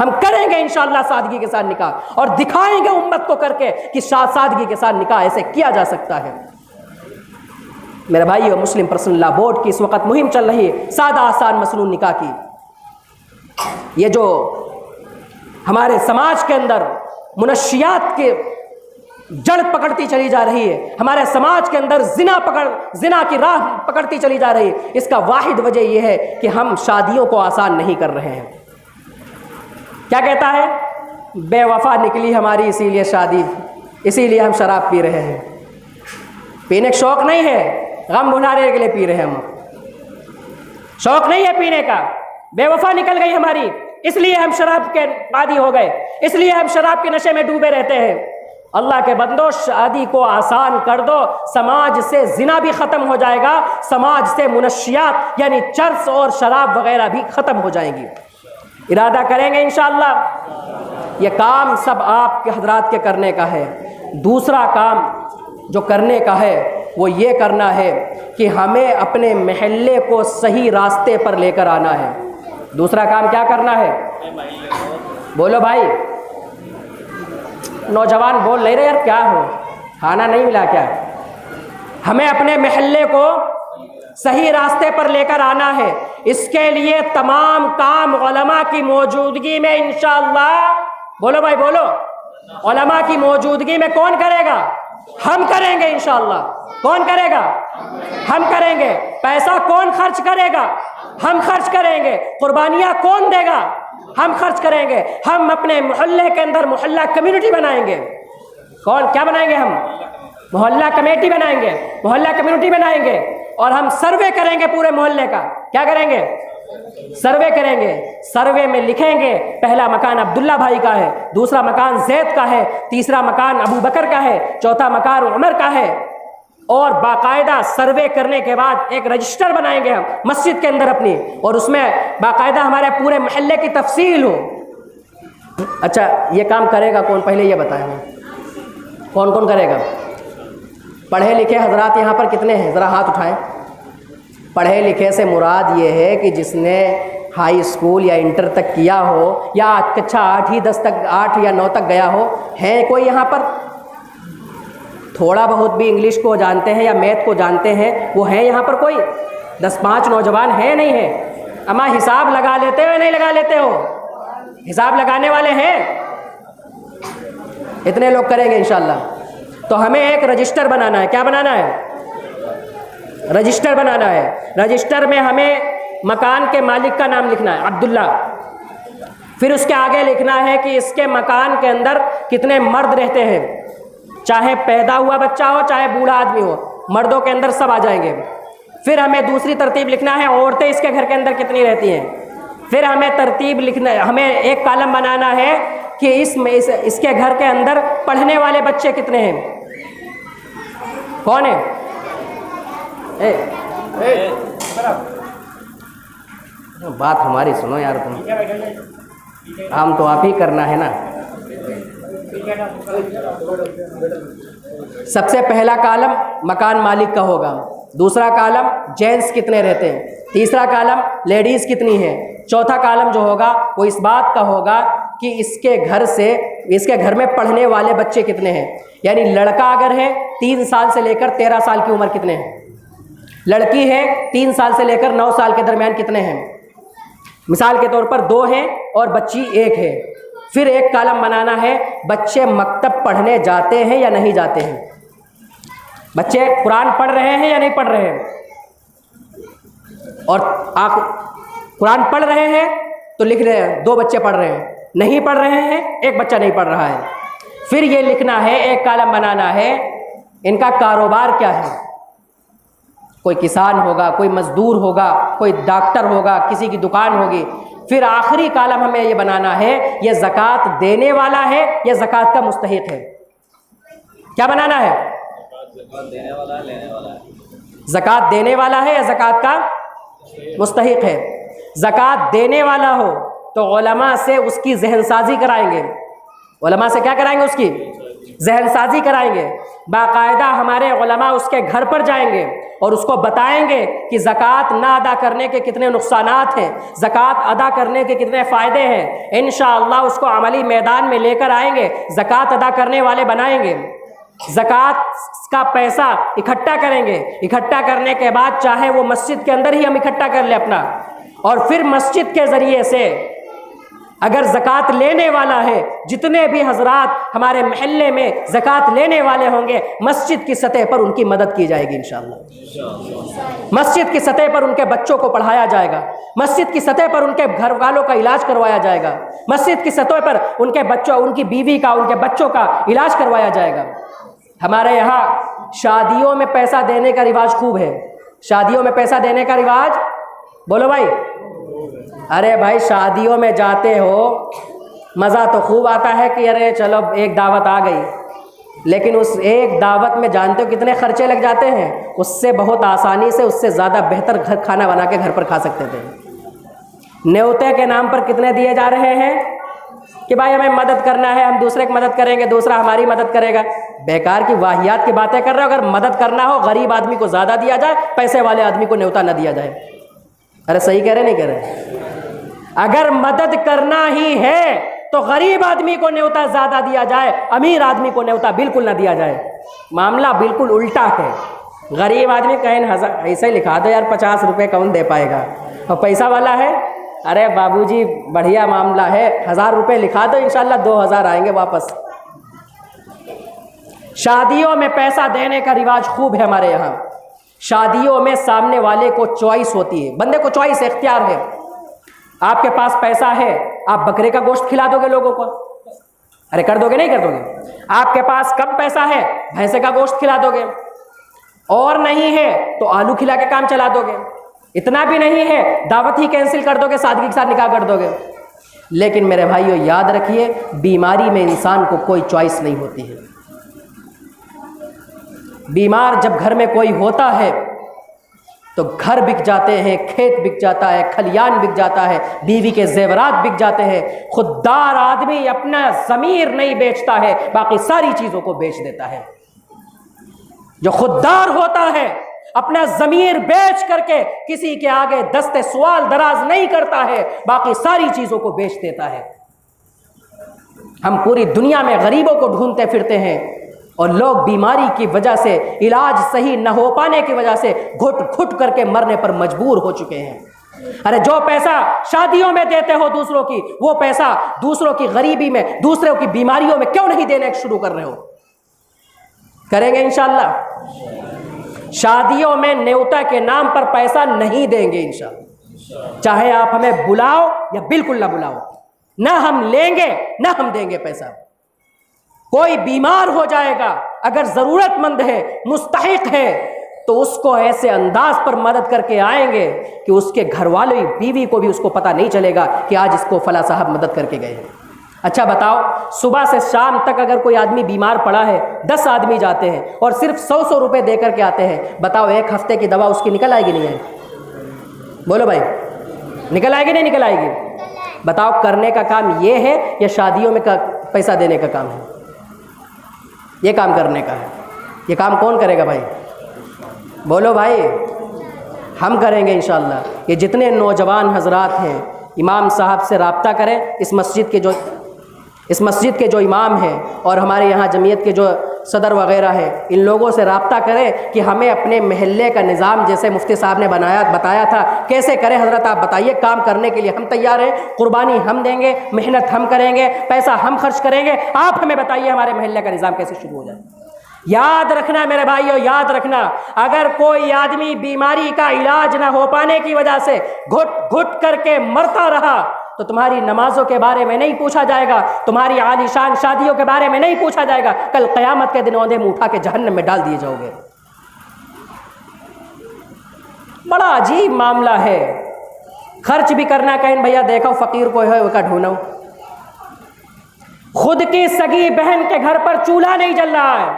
Speaker 3: ہم کریں گے انشاءاللہ سادگی کے ساتھ نکاح، اور دکھائیں گے امت کو کر کے کہ سادگی کے ساتھ نکاح ایسے کیا جا سکتا ہے۔ میرے بھائیو، مسلم پرسنل لا بورڈ کی اس وقت مہم چل رہی ہے سادہ آسان مسنون نکاح کی۔ یہ جو ہمارے سماج کے اندر منشیات کے جڑ پکڑتی چلی جا رہی ہے، ہمارے سماج کے اندر زنا کی راہ پکڑتی چلی جا رہی ہے، اس کا واحد وجہ یہ ہے کہ ہم شادیوں کو آسان نہیں کر رہے ہیں۔ کیا کہتا ہے؟ بے وفا نکلی ہماری اسی لیے شادی، اسی لیے ہم شراب پی رہے ہیں۔ پینے کا شوق نہیں ہے، غم بھلانے کے لیے پی رہے ہیں ہم، شوق نہیں ہے پینے کا، بے وفا نکل گئی ہماری، اس لیے ہم شراب کے عادی ہو گئے، اس لیے ہم شراب کے نشے میں ڈوبے رہتے ہیں۔ اللہ کے بندو، شادی کو آسان کر دو، سماج سے زنا بھی ختم ہو جائے گا، سماج سے منشیات یعنی چرس اور شراب وغیرہ بھی ختم ہو جائیں گی۔ ارادہ کریں گے انشاءاللہ؟ یہ کام سب آپ کے حضرات کے کرنے کا ہے۔ دوسرا کام جو کرنے کا ہے وہ یہ کرنا ہے کہ ہمیں اپنے محلے کو صحیح راستے پر لے کر آنا ہے۔ دوسرا کام کیا کرنا ہے؟ بولو بھائی، نوجوان بول نہیں رہے یار، کیا ہو، کھانا نہیں ملا کیا؟ ہمیں اپنے محلے کو صحیح راستے پر لے کر آنا ہے۔ اس کے لیے تمام کام علماء کی موجودگی میں انشاءاللہ، بولو بھائی بولو، علماء کی موجودگی میں کون کرے گا؟ ہم کریں گے انشاءاللہ۔ کون کرے گا؟ ہم کریں گے۔ پیسہ کون خرچ کرے گا؟ ہم خرچ کریں گے۔ قربانیاں کون دے گا؟ ہم خرچ کریں گے۔ ہم اپنے محلے کے اندر محلہ کمیونٹی بنائیں گے۔ کون کیا بنائیں گے؟ ہم محلہ کمیٹی بنائیں گے، محلہ کمیونٹی بنائیں گے، اور ہم سروے کریں گے پورے محلے کا۔ کیا کریں گے؟ سروے کریں گے۔ سروے میں لکھیں گے پہلا مکان عبداللہ بھائی کا ہے، دوسرا مکان زید کا ہے، تیسرا مکان ابو بکر کا ہے، چوتھا مکان عمر کا ہے، اور باقاعدہ سروے کرنے کے بعد ایک رجسٹر بنائیں گے ہم مسجد کے اندر اپنی، اور اس میں باقاعدہ ہمارے پورے محلے کی تفصیل ہو۔ اچھا، یہ کام کرے گا کون؟ پہلے یہ بتائیں کون کون کرے گا؟ پڑھے لکھے حضرات یہاں پر کتنے ہیں؟ ذرا ہاتھ اٹھائیں۔ پڑھے لکھے سے مراد یہ ہے کہ جس نے ہائی اسکول یا انٹر تک کیا ہو، یا کچھا 8 ہی 10 تک 8 یا 9 تک گیا ہو۔ ہے کوئی یہاں پر تھوڑا بہت بھی انگلش کو جانتے ہیں یا میتھ کو جانتے ہیں؟ وہ ہیں یہاں پر کوئی 10-5 نوجوان ہیں؟ نہیں ہے؟ اما حساب لگا لیتے ہو یا نہیں لگا لیتے ہو؟ حساب لگانے والے ہیں؟ اتنے لوگ کریں گے انشاءاللہ۔ تو ہمیں ایک رجسٹر بنانا ہے۔ کیا بنانا ہے؟ رجسٹر بنانا ہے۔ رجسٹر میں ہمیں مکان کے مالک کا نام لکھنا ہے، عبداللہ۔ پھر اس کے آگے لکھنا ہے کہ اس کے مکان کے اندر کتنے مرد رہتے ہیں، چاہے پیدا ہوا بچہ ہو چاہے بوڑھا آدمی ہو، مردوں کے اندر سب آ جائیں گے۔ پھر ہمیں دوسری ترتیب لکھنا ہے عورتیں اس کے گھر کے اندر کتنی رہتی ہیں۔ پھر ہمیں ترتیب لکھنا ہے، ہمیں ایک کالم بنانا ہے کہ اس کے گھر کے اندر پڑھنے والے بچے کتنے ہیں۔ کون ہے؟ بات ہماری سنو یار، تم ہم تو آپ ہی کرنا ہے نا۔ سب سے پہلا کالم مکان مالک کا ہوگا، دوسرا کالم جینٹس کتنے رہتے ہیں، تیسرا کالم لیڈیز کتنی ہیں، چوتھا کالم جو ہوگا وہ اس بات کا ہوگا کہ اس کے گھر میں پڑھنے والے بچے کتنے ہیں، یعنی لڑکا اگر ہے 3 سال سے لے کر 13 سال کی عمر کتنے ہیں، لڑکی ہے 3 سال سے لے کر 9 سال کے درمیان کتنے ہیں۔ مثال کے طور پر 2 ہیں اور بچی 1 ہے۔ پھر ایک کالم بنانا ہے بچے مکتب پڑھنے جاتے ہیں یا نہیں جاتے ہیں، بچے قرآن پڑھ رہے ہیں یا نہیں پڑھ رہے ہیں، اور آپ قرآن پڑھ رہے ہیں تو لکھ رہے ہیں 2 بچے پڑھ رہے ہیں، نہیں پڑھ رہے ہیں 1 بچہ نہیں پڑھ رہا ہے۔ پھر یہ لکھنا ہے، ایک کالم بنانا ہے ان کا کاروبار کیا ہے، کوئی کسان ہوگا، کوئی مزدور ہوگا، کوئی ڈاکٹر ہوگا، کسی کی دکان ہوگی۔ پھر آخری کالم ہمیں یہ بنانا ہے یہ زکوٰۃ دینے والا ہے یا زکوٰۃ کا مستحق ہے۔ کیا بنانا ہے؟ زکوٰۃ دینے والا ہے، لینے والا ہے۔ زکوٰۃ دینے والا ہے یا زکوٰۃ کا مستحق ہے۔ زکوٰۃ دینے والا ہو تو علماء سے اس کی ذہن سازی کرائیں گے۔ علماء سے کیا کرائیں گے؟ اس کی ذہن سازی کرائیں گے، باقاعدہ ہمارے علماء اس کے گھر پر جائیں گے اور اس کو بتائیں گے کہ زکوٰۃ نہ ادا کرنے کے کتنے نقصانات ہیں، زکوٰۃ ادا کرنے کے کتنے فائدے ہیں۔ انشاءاللہ اس کو عملی میدان میں لے کر آئیں گے، زکوٰۃ ادا کرنے والے بنائیں گے، زکوٰۃ کا پیسہ اکٹھا کریں گے، اکٹھا کرنے کے بعد چاہے وہ مسجد کے اندر ہی ہم اکٹھا کر لیں اپنا، اور پھر مسجد کے ذریعے سے اگر زکوٰۃ لینے والا ہے، جتنے بھی حضرات ہمارے محلے میں زکوٰۃ لینے والے ہوں گے، مسجد کی سطح پر ان کی مدد کی جائے گی انشاءاللہ۔ مسجد کی سطح پر ان کے بچوں کو پڑھایا جائے گا، مسجد کی سطح پر ان کے گھر والوں کا علاج کروایا جائے گا، مسجد کی سطح پر ان کے بچوں، ان کی بیوی کا، ان کے بچوں کا علاج کروایا جائے گا۔ ہمارے یہاں شادیوں میں پیسہ دینے کا رواج خوب ہے، شادیوں میں پیسہ دینے کا رواج، بولو بھائی، ارے بھائی شادیوں میں جاتے ہو مزہ تو خوب آتا ہے کہ ارے چلو ایک دعوت آ گئی، لیکن اس ایک دعوت میں جانتے ہو کتنے خرچے لگ جاتے ہیں؟ اس سے بہت آسانی سے، اس سے زیادہ بہتر گھر کھانا بنا کے گھر پر کھا سکتے تھے۔ نیوتے کے نام پر کتنے دیے جا رہے ہیں کہ بھائی ہمیں مدد کرنا ہے، ہم دوسرے کی مدد کریں گے، دوسرا ہماری مدد کرے گا۔ بیکار کی واہیات کی باتیں کر رہے ہو۔ اگر مدد کرنا ہو غریب آدمی کو زیادہ دیا جائے، پیسے والے آدمی کو نیوتا نہ دیا جائے۔ ارے صحیح کہہ رہے نہیں کہہ رہے؟ اگر مدد کرنا ہی ہے تو غریب آدمی کو نیوتا زیادہ دیا جائے، امیر آدمی کو نیوتا بالکل نہ دیا جائے۔ معاملہ بالکل الٹا ہے۔ غریب آدمی کہیں ایسے ہی لکھا دو یار، 50 روپے کون دے پائے گا، اور پیسہ والا ہے ارے بابو جی بڑھیا معاملہ ہے، 1000 روپے لکھا دو، انشاءاللہ 2000 آئیں گے واپس۔ شادیوں میں پیسہ دینے کا رواج خوب ہے ہمارے یہاں۔ شادیوں میں سامنے والے کو چوائس ہوتی ہے، بندے کو چوائس اختیار ہے۔ آپ کے پاس پیسہ ہے، آپ بکرے کا گوشت کھلا دو گے لوگوں کو، ارے کر دو گے نہیں کر دو گے؟ آپ کے پاس کم پیسہ ہے، بھینسے کا گوشت کھلا دو گے، اور نہیں ہے تو آلو کھلا کے کام چلا دو گے، اتنا بھی نہیں ہے دعوت ہی کینسل کر دو گے، سادگی کے ساتھ نکاح کر دو گے۔ لیکن میرے بھائیو یاد رکھیے، بیماری میں انسان کو کوئی چوائس نہیں ہوتی ہے۔ بیمار جب گھر میں کوئی ہوتا ہے تو گھر بک جاتے ہیں، کھیت بک جاتا ہے، کھلیان بک جاتا ہے، بیوی کے زیورات بک جاتے ہیں۔ خوددار آدمی اپنا ضمیر نہیں بیچتا ہے، باقی ساری چیزوں کو بیچ دیتا ہے۔ جو خوددار ہوتا ہے اپنا ضمیر بیچ کر کے کسی کے آگے دستے سوال دراز نہیں کرتا ہے، باقی ساری چیزوں کو بیچ دیتا ہے۔ ہم پوری دنیا میں غریبوں کو ڈھونڈتے پھرتے ہیں، اور لوگ بیماری کی وجہ سے، علاج صحیح نہ ہو پانے کی وجہ سے گھٹ گھٹ کر کے مرنے پر مجبور ہو چکے ہیں۔ ارے جو پیسہ شادیوں میں دیتے ہو دوسروں کی، وہ پیسہ دوسروں کی غریبی میں، دوسروں کی بیماریوں میں کیوں نہیں دینے شروع کر رہے ہو؟ کریں گے انشاءاللہ۔ شادیوں میں نیوتا کے نام پر پیسہ نہیں دیں گے انشاءاللہ، چاہے آپ ہمیں بلاؤ یا بالکل نہ بلاؤ، نہ ہم لیں گے نہ ہم دیں گے پیسہ۔ کوئی بیمار ہو جائے گا، اگر ضرورت مند ہے، مستحق ہے، تو اس کو ایسے انداز پر مدد کر کے آئیں گے کہ اس کے گھر والوں، بیوی کو بھی اس کو پتہ نہیں چلے گا کہ آج اس کو فلاں صاحب مدد کر کے گئے ہیں۔ اچھا بتاؤ، صبح سے شام تک اگر کوئی آدمی بیمار پڑا ہے، 10 آدمی جاتے ہیں اور صرف 100 روپے دے کر کے آتے ہیں، بتاؤ ایک ہفتے کی دوا اس کی نکل آئے گی نہیں آئے؟ بولو بھائی، نکل آئے گی نہیں نکل آئے گی؟ بتاؤ کرنے کا کام یہ ہے یا شادیوں میں پیسہ دینے کا کام ہے؟ یہ کام کرنے کا ہے۔ یہ کام کون کرے گا بھائی؟ بولو بھائی، ہم کریں گے انشاءاللہ۔ یہ جتنے نوجوان حضرات ہیں، امام صاحب سے رابطہ کریں، اس مسجد کے جو امام ہیں اور ہمارے یہاں جمعیت کے جو صدر وغیرہ ہیں، ان لوگوں سے رابطہ کریں کہ ہمیں اپنے محلے کا نظام جیسے مفتی صاحب نے بتایا تھا کیسے کریں۔ حضرت آپ بتائیے، کام کرنے کے لیے ہم تیار ہیں، قربانی ہم دیں گے، محنت ہم کریں گے، پیسہ ہم خرچ کریں گے، آپ ہمیں بتائیے ہمارے محلے کا نظام کیسے شروع ہو جائے۔ یاد رکھنا میرے بھائیو، یاد رکھنا، اگر کوئی آدمی بیماری کا علاج نہ ہو پانے کی وجہ سے گھٹ گھٹ کر کے مرتا رہا تو تمہاری نمازوں کے بارے میں نہیں پوچھا جائے گا، تمہاری عالی شان شادیوں کے بارے میں نہیں پوچھا جائے گا، کل قیامت کے دن اوندے منہ اٹھا کے جہنم میں ڈال دیے جاؤ گے۔ بڑا عجیب معاملہ ہے۔ خرچ بھی کرنا، کہیں بھیا دیکھو فقیر کو ہے وہ کا ڈھونڈو۔ خود کی سگی بہن کے گھر پر چولہا نہیں جل رہا ہے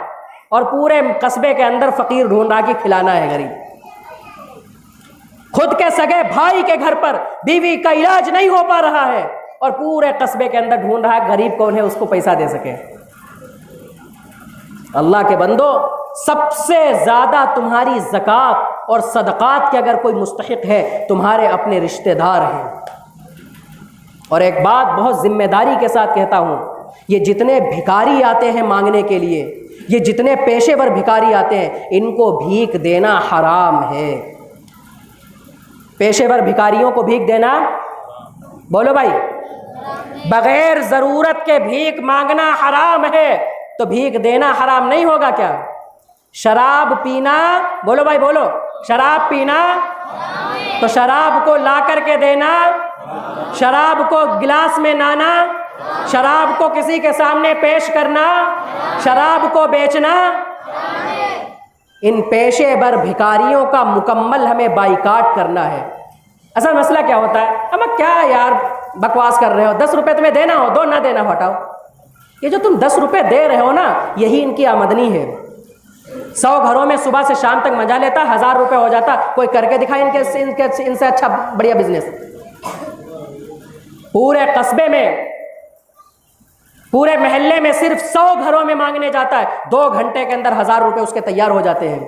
Speaker 3: اور پورے قصبے کے اندر فقیر ڈھونڈ رہا کہ کھلانا ہے غریب۔ خود کے سگے بھائی کے گھر پر بیوی کا علاج نہیں ہو پا رہا ہے اور پورے قصبے کے اندر ڈھونڈ رہا ہے غریب کون ہے اس کو پیسہ دے سکے۔
Speaker 2: اللہ کے بندو، سب سے زیادہ تمہاری زکوٰۃ اور صدقات کے اگر کوئی مستحق ہے تمہارے اپنے رشتہ دار ہیں۔ اور ایک بات بہت ذمہ داری کے ساتھ کہتا ہوں، یہ جتنے بھکاری آتے ہیں مانگنے کے لیے، یہ جتنے پیشے ور بھکاری آتے ہیں، ان کو بھیک دینا حرام ہے۔ پیشے ور بھکاریوں کو بھیک دینا، بولو بھائی، بغیر ضرورت کے بھیک مانگنا حرام ہے، تو بھیک دینا حرام نہیں ہوگا کیا؟ شراب پینا، بولو بھائی بولو، شراب پینا تو شراب کو لا کر کے دینا، شراب کو گلاس میں نانا، شراب کو کسی کے سامنے پیش کرنا، شراب کو بیچنا، ان پیشے ور بھکاریوں کا مکمل ہمیں بائیکاٹ کرنا ہے۔ اصل مسئلہ کیا ہوتا ہے، ہم کیا یار بکواس کر رہے ہو، 10 روپے تمہیں دینا ہو دو، نہ دینا ہو ہٹاؤ۔ یہ جو تم 10 روپے دے رہے ہو نا، یہی ان کی آمدنی ہے۔ 100 گھروں میں صبح سے شام تک مزہ لیتا، 1000 روپے ہو جاتا، کوئی کر کے دکھائے ان سے اچھا بڑھیا بزنس۔ پورے قصبے میں، پورے محلے میں صرف 100 گھروں میں مانگنے جاتا ہے، 2 گھنٹے کے اندر 1000 روپے اس کے تیار ہو جاتے ہیں۔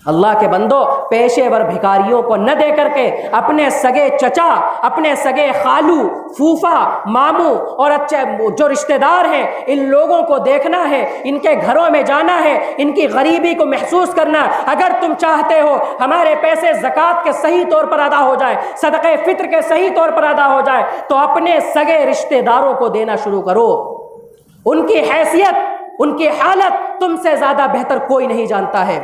Speaker 2: اللہ کے بندو، پیشے ور بھکاریوں کو نہ دے کر کے اپنے سگے چچا، اپنے سگے خالو، پھوپھا، ماموں اور اچھے جو رشتہ دار ہیں، ان لوگوں کو دیکھنا ہے، ان کے گھروں میں جانا ہے، ان کی غریبی کو محسوس کرنا۔ اگر تم چاہتے ہو ہمارے پیسے زکوٰۃ کے صحیح طور پر ادا ہو جائے، صدقے فطر کے صحیح طور پر ادا ہو جائے، تو اپنے سگے رشتہ داروں کو دینا شروع کرو۔ ان کی حیثیت، ان کی حالت تم سے زیادہ بہتر کوئی نہیں جانتا ہے۔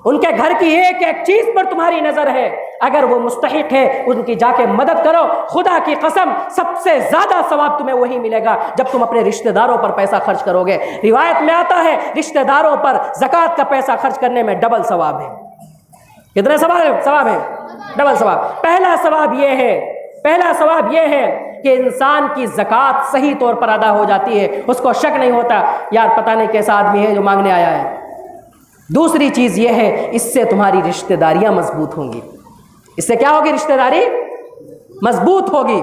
Speaker 2: ان کے گھر کی ایک ایک چیز پر تمہاری نظر ہے، اگر وہ مستحق ہے ان کی جا کے مدد کرو۔ خدا کی قسم سب سے زیادہ ثواب تمہیں وہی ملے گا جب تم اپنے رشتہ داروں پر پیسہ خرچ کرو گے۔ روایت میں آتا ہے رشتہ داروں پر زکوٰۃ کا پیسہ خرچ کرنے میں ڈبل ثواب ہے۔ کتنے ثواب ہے؟ ڈبل ثواب۔ پہلا ثواب یہ ہے کہ انسان کی زکوٰۃ صحیح طور پر ادا ہو جاتی ہے، اس کو شک نہیں ہوتا یار پتہ نہیں کیسا آدمی ہے جو مانگنے آیا ہے۔ دوسری چیز یہ ہے، اس سے تمہاری رشتہ داریاں مضبوط ہوں گی۔ اس سے کیا ہوگی؟ رشتہ داری مضبوط ہوگی۔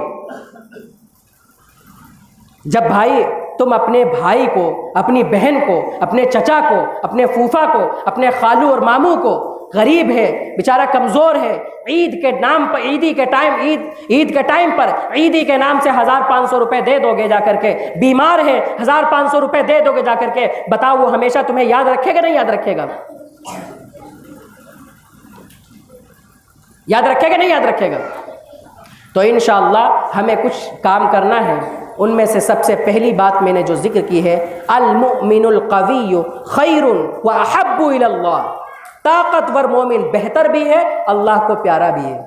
Speaker 2: جب بھائی تم اپنے بھائی کو، اپنی بہن کو، اپنے چچا کو، اپنے پھوپھا کو، اپنے خالو اور ماموں کو، غریب ہے بیچارہ، کمزور ہے، عید کے نام پر، عید کے ٹائم پر عیدی کے نام سے 1500 روپے دے دو گے جا کر کے، بیمار ہے 1500 روپے دے دو گے جا کر کے، بتاؤ وہ ہمیشہ تمہیں یاد رکھے گا نہیں یاد رکھے گا؟ یاد رکھے گا نہیں یاد رکھے گا؟ تو انشاءاللہ ہمیں کچھ کام کرنا ہے۔ ان میں سے سب سے پہلی بات میں نے جو ذکر کی ہے، المؤمن القوی خیر واحب الی اللہ، طاقتور مومن بہتر بھی ہے، اللہ کو پیارا بھی ہے۔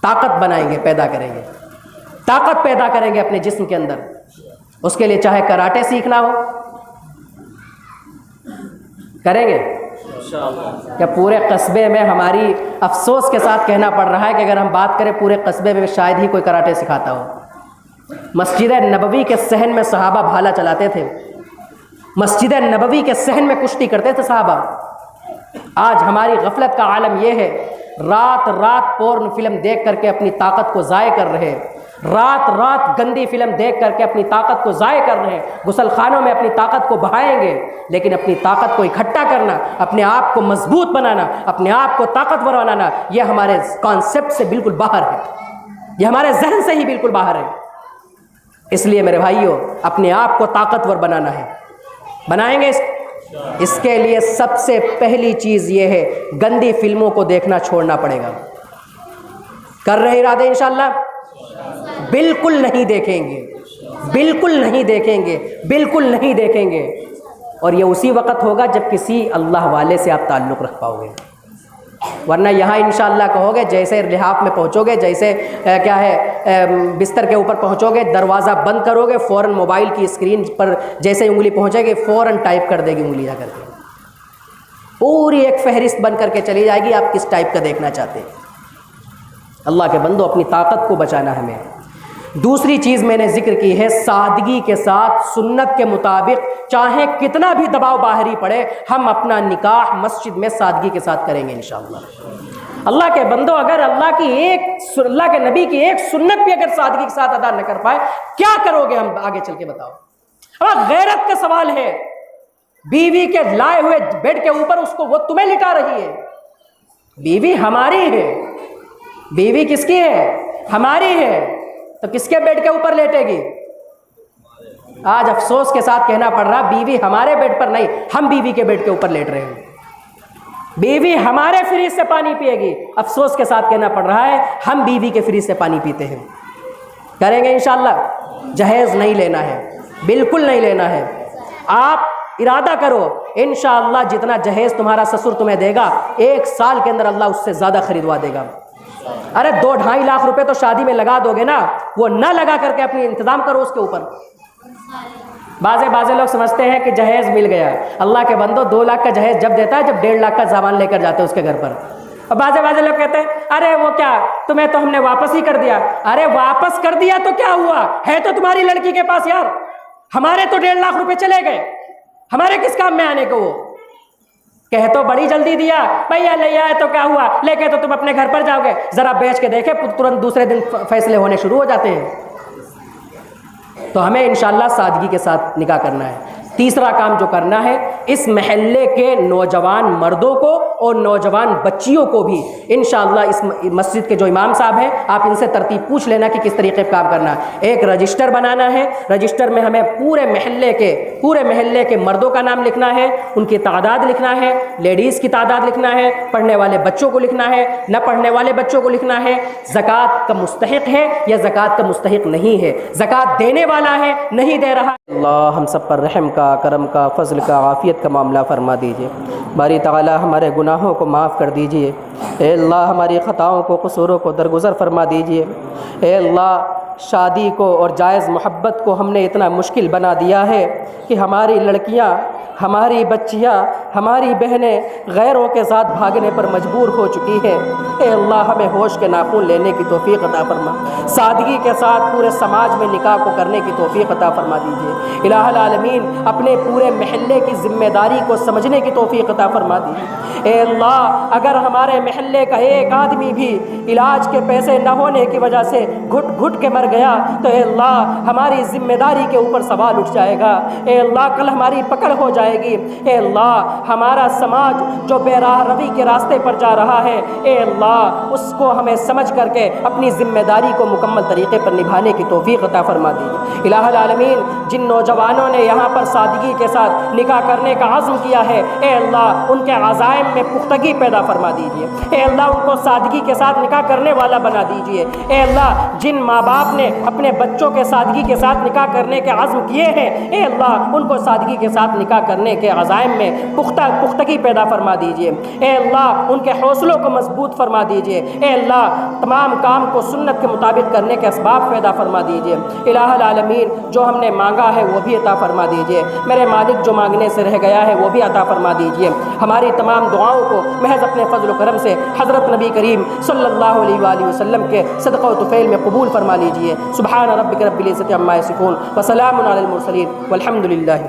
Speaker 2: طاقت بنائیں گے، پیدا کریں گے، طاقت پیدا کریں گے اپنے جسم کے اندر۔ اس کے لیے چاہے کراٹے سیکھنا ہو، کریں گے کہ پورے قصبے میں، ہماری افسوس کے ساتھ کہنا پڑ رہا ہے کہ اگر ہم بات کریں پورے قصبے میں شاید ہی کوئی کراٹے سکھاتا ہو۔ مسجد نبوی کے صحن میں صحابہ بھالا چلاتے تھے، مسجد نبوی کے صحن میں کشتی کرتے تھے صحابہ۔ آج ہماری غفلت کا عالم یہ ہے، رات رات پورن فلم دیکھ کر کے اپنی طاقت کو ضائع کر رہے، رات رات گندی فلم دیکھ کر کے اپنی طاقت کو ضائع کر رہے ہیں۔ غسل خانوں میں اپنی طاقت کو بہائیں گے، لیکن اپنی طاقت کو اکٹھا کرنا، اپنے آپ کو مضبوط بنانا، اپنے آپ کو طاقتور بنانا، یہ ہمارے کانسیپٹ سے بالکل باہر ہے، یہ ہمارے ذہن سے ہی بالکل باہر ہے۔ اس لیے میرے بھائیوں، اپنے آپ کو طاقتور بنانا ہے، بنائیں گے۔ اس کے لیے سب سے پہلی چیز یہ ہے، گندی فلموں کو دیکھنا چھوڑنا پڑے گا۔ کر رہے ارادے انشاءاللہ؟ بالکل نہیں دیکھیں گے، بالکل نہیں دیکھیں گے، بالکل نہیں دیکھیں گے۔ اور یہ اسی وقت ہوگا جب کسی اللہ والے سے آپ تعلق رکھ پاؤ گے، ورنہ یہاں انشاءاللہ کہو گے، جیسے لحاف میں پہنچو گے، جیسے بستر کے اوپر پہنچو گے، دروازہ بند کرو گے، فوراً موبائل کی اسکرین پر جیسے انگلی پہنچے گی فوراً ٹائپ کر دے گی انگلی جا کر کے، پوری ایک فہرست بن کر کے چلی جائے گی آپ کس ٹائپ کا دیکھنا چاہتے ہیں۔ اللہ کے بندو، اپنی طاقت کو بچانا ہمیں۔ دوسری چیز میں نے ذکر کی ہے، سادگی کے ساتھ سنت کے مطابق، چاہے کتنا بھی دباؤ باہری پڑے، ہم اپنا نکاح مسجد میں سادگی کے ساتھ کریں گے انشاءاللہ۔ اللہ کے بندو، اگر اللہ کے نبی کی ایک سنت بھی اگر سادگی کے ساتھ ادا نہ کر پائے، کیا کرو گے ہم آگے چل کے؟ بتاؤ۔ اب غیرت کا سوال ہے،
Speaker 3: بیوی کے لائے ہوئے بیڈ کے اوپر اس کو وہ تمہیں لٹا رہی ہے. بیوی ہماری ہے. بیوی کس کی ہے؟ ہماری ہے. تو کس کے بیڈ کے اوپر لیٹے گی؟ آج افسوس کے ساتھ کہنا پڑ رہا بیوی ہمارے بیڈ پر نہیں، ہم بیوی کے بیڈ کے اوپر لیٹ رہے ہیں. بیوی ہمارے فریج سے پانی پیے گی، افسوس کے ساتھ کہنا پڑ رہا ہے ہم بیوی کے فریج سے پانی پیتے ہیں. کریں گے انشاءاللہ. جہیز نہیں لینا ہے، بالکل نہیں لینا ہے. آپ ارادہ کرو انشاءاللہ جتنا جہیز تمہارا سسر تمہیں دے گا 1 سال کے اندر اللہ اس سے زیادہ خریدوا دے گا. ارے 2-2.5 لاکھ روپے تو شادی میں لگا دو گے نا، وہ نہ لگا کر کے اپنی انتظام کرو اس کے اوپر. بعضے لوگ سمجھتے ہیں کہ جہیز مل گیا. اللہ کے بندو 2 لاکھ کا جہیز جب دیتا ہے جب 1.5 لاکھ کا سامان لے کر جاتے ہیں اس کے گھر پر. اور بعضے لوگ کہتے ہیں ارے وہ کیا تمہیں تو ہم نے واپس ہی کر دیا. ارے واپس کر دیا تو کیا ہوا، ہے تو تمہاری لڑکی کے پاس یار. ہمارے تو 1.5 لاکھ روپے چلے گئے، ہمارے کس کام میں آنے کو. وہ کہہ تو بڑی جلدی دیا بھیا لے آئے تو کیا ہوا، لے کے تو تم اپنے گھر پر جاؤ گے. ذرا بیچ کے دیکھے ترنت دوسرے دن فیصلے ہونے شروع ہو جاتے ہیں. تو ہمیں انشاءاللہ سادگی کے ساتھ نکاح کرنا ہے. تیسرا کام جو کرنا ہے، اس محلے کے نوجوان مردوں کو اور نوجوان بچیوں کو بھی انشاءاللہ اس مسجد کے جو امام صاحب ہیں آپ ان سے ترتیب پوچھ لینا کہ کس طریقے کا کام کرنا ہے. ایک رجسٹر بنانا ہے. رجسٹر میں ہمیں پورے محلے کے مردوں کا نام لکھنا ہے، ان کی تعداد لکھنا ہے، لیڈیز کی تعداد لکھنا ہے، پڑھنے والے بچوں کو لکھنا ہے، نہ پڑھنے والے بچوں کو لکھنا ہے، زکوٰۃ کا مستحق ہے یا زکوٰۃ کا مستحق نہیں ہے، زکوٰۃ دینے والا ہے نہیں دے رہا. اللہ ہم سب پر رحم کا، کرم کا، فضل کا، عافیت کا معاملہ فرما دیجیے. باری تعالی ہمارے گناہوں کو معاف کر دیجیے. اے اللہ ہماری خطاؤں کو، قصوروں کو درگزر فرما دیجیے. اے اللہ شادی کو اور جائز محبت کو ہم نے اتنا مشکل بنا دیا ہے کہ ہماری لڑکیاں، ہماری بچیاں، ہماری بہنیں غیروں کے ساتھ بھاگنے پر مجبور ہو چکی ہیں. اے اللہ ہمیں ہوش کے ناخن لینے کی توفیق عطا فرما. سادگی کے ساتھ پورے سماج میں نکاح کو کرنے کی توفیق عطا فرما دیجیے. الہ العالمین اپنے پورے محلے کی ذمہ داری کو سمجھنے کی توفیق عطا فرما دیجیے. اے اللہ اگر ہمارے محلے کا ایک آدمی بھی علاج کے پیسے نہ ہونے کی وجہ سے گھٹ گھٹ کے مر گیا تو اے اللہ ہماری ذمہ داری کے اوپر سوال اٹھ جائے گا. اے اللہ کل ہماری پکڑ ہو جائے گی. اے اللہ ہمارا سماج جو بے راہ روی کے راستے پر جا رہا ہے اے اللہ اس کو ہمیں سمجھ کر کے اپنی ذمہ داری کو مکمل طریقے پر نبھانے کی توفیق عطا فرما دیجیے. الہ العالمین جن نوجوانوں نے یہاں پر سادگی کے ساتھ نکاح کرنے کا عزم کیا ہے اے اللہ ان کے عزائم میں پختگی پیدا فرما دیجیے. اے اللہ ان کو سادگی کے ساتھ نکاح کرنے والا بنا دیجیے. اے اللہ جن ماں باپ نے اپنے بچوں کے سادگی کے ساتھ نکاح کرنے کے عزم کیے ہیں اے اللہ ان کو سادگی کے ساتھ نکاح کرنے کے عزائم میں پختگی پیدا فرما دیجیے. اے اللہ ان کے حوصلوں کو مضبوط فرما دیجیے. اے اللہ تمام کام کو سنت کے مطابق کرنے کے اسباب پیدا فرما دیجیے. الہ العالمین جو ہم نے مانگا ہے وہ بھی عطا فرما دیجیے. میرے مالک جو مانگنے سے رہ گیا ہے وہ بھی عطا فرما دیجیے. ہماری تمام دعاؤں کو محض اپنے فضل و کرم سے حضرت نبی کریم صلی اللہ علیہ وآلہ وسلم کے صدقہ و طفیل میں قبول فرما لیجیے. سبحان ربک رب العزت عما یصفون وسلام علی المرسلین والحمد للہ.